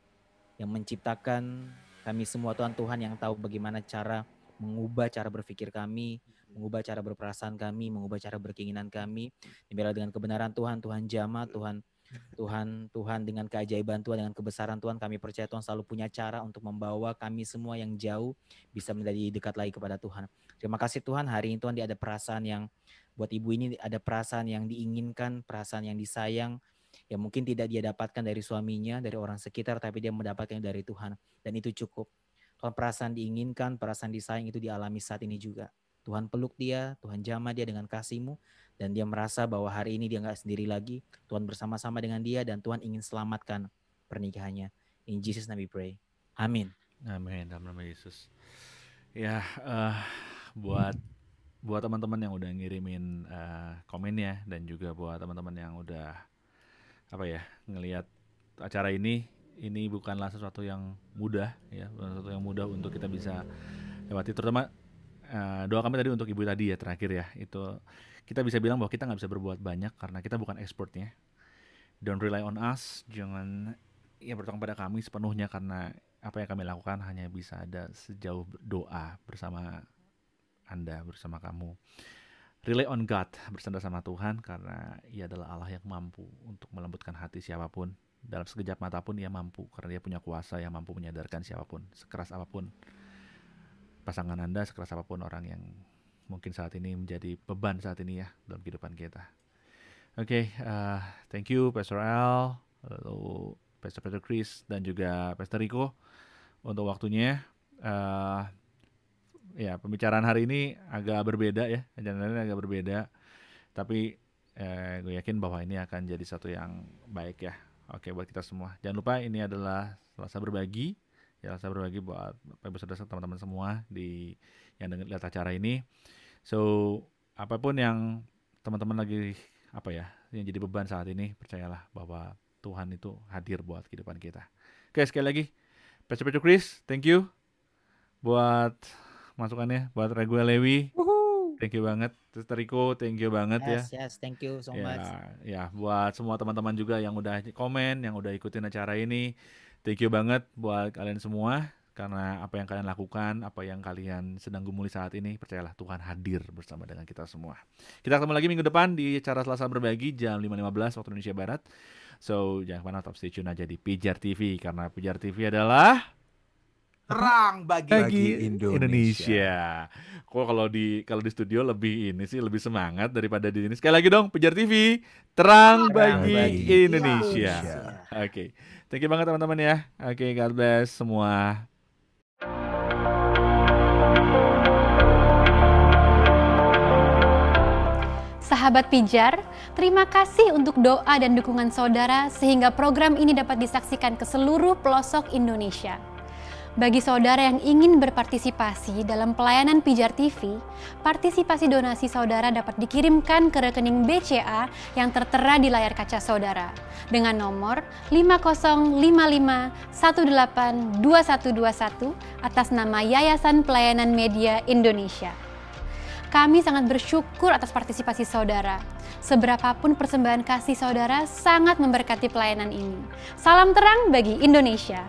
yang menciptakan kami semua, Tuhan yang tahu bagaimana cara mengubah cara berpikir kami, mengubah cara berperasaan kami, mengubah cara berkeinginan kami. Biarlah dengan kebenaran Tuhan jamah, Tuhan dengan keajaiban Tuhan, dengan kebesaran Tuhan, kami percaya Tuhan selalu punya cara untuk membawa kami semua yang jauh bisa menjadi dekat lagi kepada Tuhan. Terima kasih Tuhan, hari ini Tuhan dia ada perasaan yang buat ibu ini, ada perasaan yang diinginkan, perasaan yang disayang, yang mungkin tidak dia dapatkan dari suaminya, dari orang sekitar, tapi dia mendapatkan dari Tuhan. Dan itu cukup. Tuhan, perasaan diinginkan, perasaan disayang itu dialami saat ini juga. Tuhan peluk dia, Tuhan jamah dia dengan kasih-Mu, dan dia merasa bahwa hari ini dia nggak sendiri lagi. Tuhan bersama-sama dengan dia, dan Tuhan ingin selamatkan pernikahannya. In Jesus name we pray. Amin. Amin, dalam nama Yesus. Ya, buat teman-teman yang udah ngirimin komennya, dan juga buat teman-teman yang udah ngelihat acara ini bukanlah sesuatu yang mudah ya, sesuatu yang mudah untuk kita bisa lewati. Terutama doa kami tadi untuk ibu tadi ya, terakhir ya, itu kita bisa bilang bahwa kita nggak bisa berbuat banyak karena kita bukan expertnya. Don't rely on us, jangan bergantung pada kami sepenuhnya, karena apa yang kami lakukan hanya bisa ada sejauh doa bersama Anda, bersama kamu. Rely on God, bersandar sama Tuhan, karena Ia adalah Allah yang mampu untuk melembutkan hati siapapun. Dalam sekejap mata pun Ia mampu, karena Dia punya kuasa yang mampu menyadarkan siapapun. Sekeras apapun pasangan Anda, sekeras apapun orang yang mungkin saat ini menjadi beban saat ini ya dalam kehidupan kita. Oke, thank you Pastor Al, lalu Pastor Chris, dan juga Pastor Rico untuk waktunya. Ya, pembicaraan hari ini agak berbeda ya, ajarannya agak berbeda, tapi gue yakin bahwa ini akan jadi satu yang baik ya. Oke, buat kita semua. Jangan lupa ini adalah Selasa Berbagi, ya, Selasa Berbagi buat Ibu Saudara teman-teman semua yang lihat acara ini. So, apapun yang teman-teman lagi yang jadi beban saat ini, percayalah bahwa Tuhan itu hadir buat kehidupan kita. Oke, sekali lagi Pastor Chris, thank you buat masukannya, buat Raguel Lewi. Thank you banget. Sister Rico, thank you banget ya. Yes, thank you so much. Ya, buat semua teman-teman juga yang udah komen, yang udah ikutin acara ini. Thank you banget buat kalian semua, karena apa yang kalian lakukan, apa yang kalian sedang gumuli saat ini, percayalah Tuhan hadir bersama dengan kita semua. Kita ketemu lagi minggu depan di acara Selasa Berbagi jam 5.15 waktu Indonesia Barat. So, jangan kemana, tetap stay tune aja di Pijar TV, karena Pijar TV adalah terang bagi Indonesia. Kok kalau di studio lebih semangat daripada di sini. Sekali lagi dong, Pijar TV, terang bagi Indonesia. Oke. Thank you banget teman-teman ya. Oke, God bless semua. Sahabat Pijar, terima kasih untuk doa dan dukungan saudara sehingga program ini dapat disaksikan ke seluruh pelosok Indonesia. Bagi saudara yang ingin berpartisipasi dalam pelayanan Pijar TV, partisipasi donasi saudara dapat dikirimkan ke rekening BCA yang tertera di layar kaca saudara dengan nomor 5055182121 atas nama Yayasan Pelayanan Media Indonesia. Kami sangat bersyukur atas partisipasi saudara. Seberapapun persembahan kasih saudara sangat memberkati pelayanan ini. Salam terang bagi Indonesia.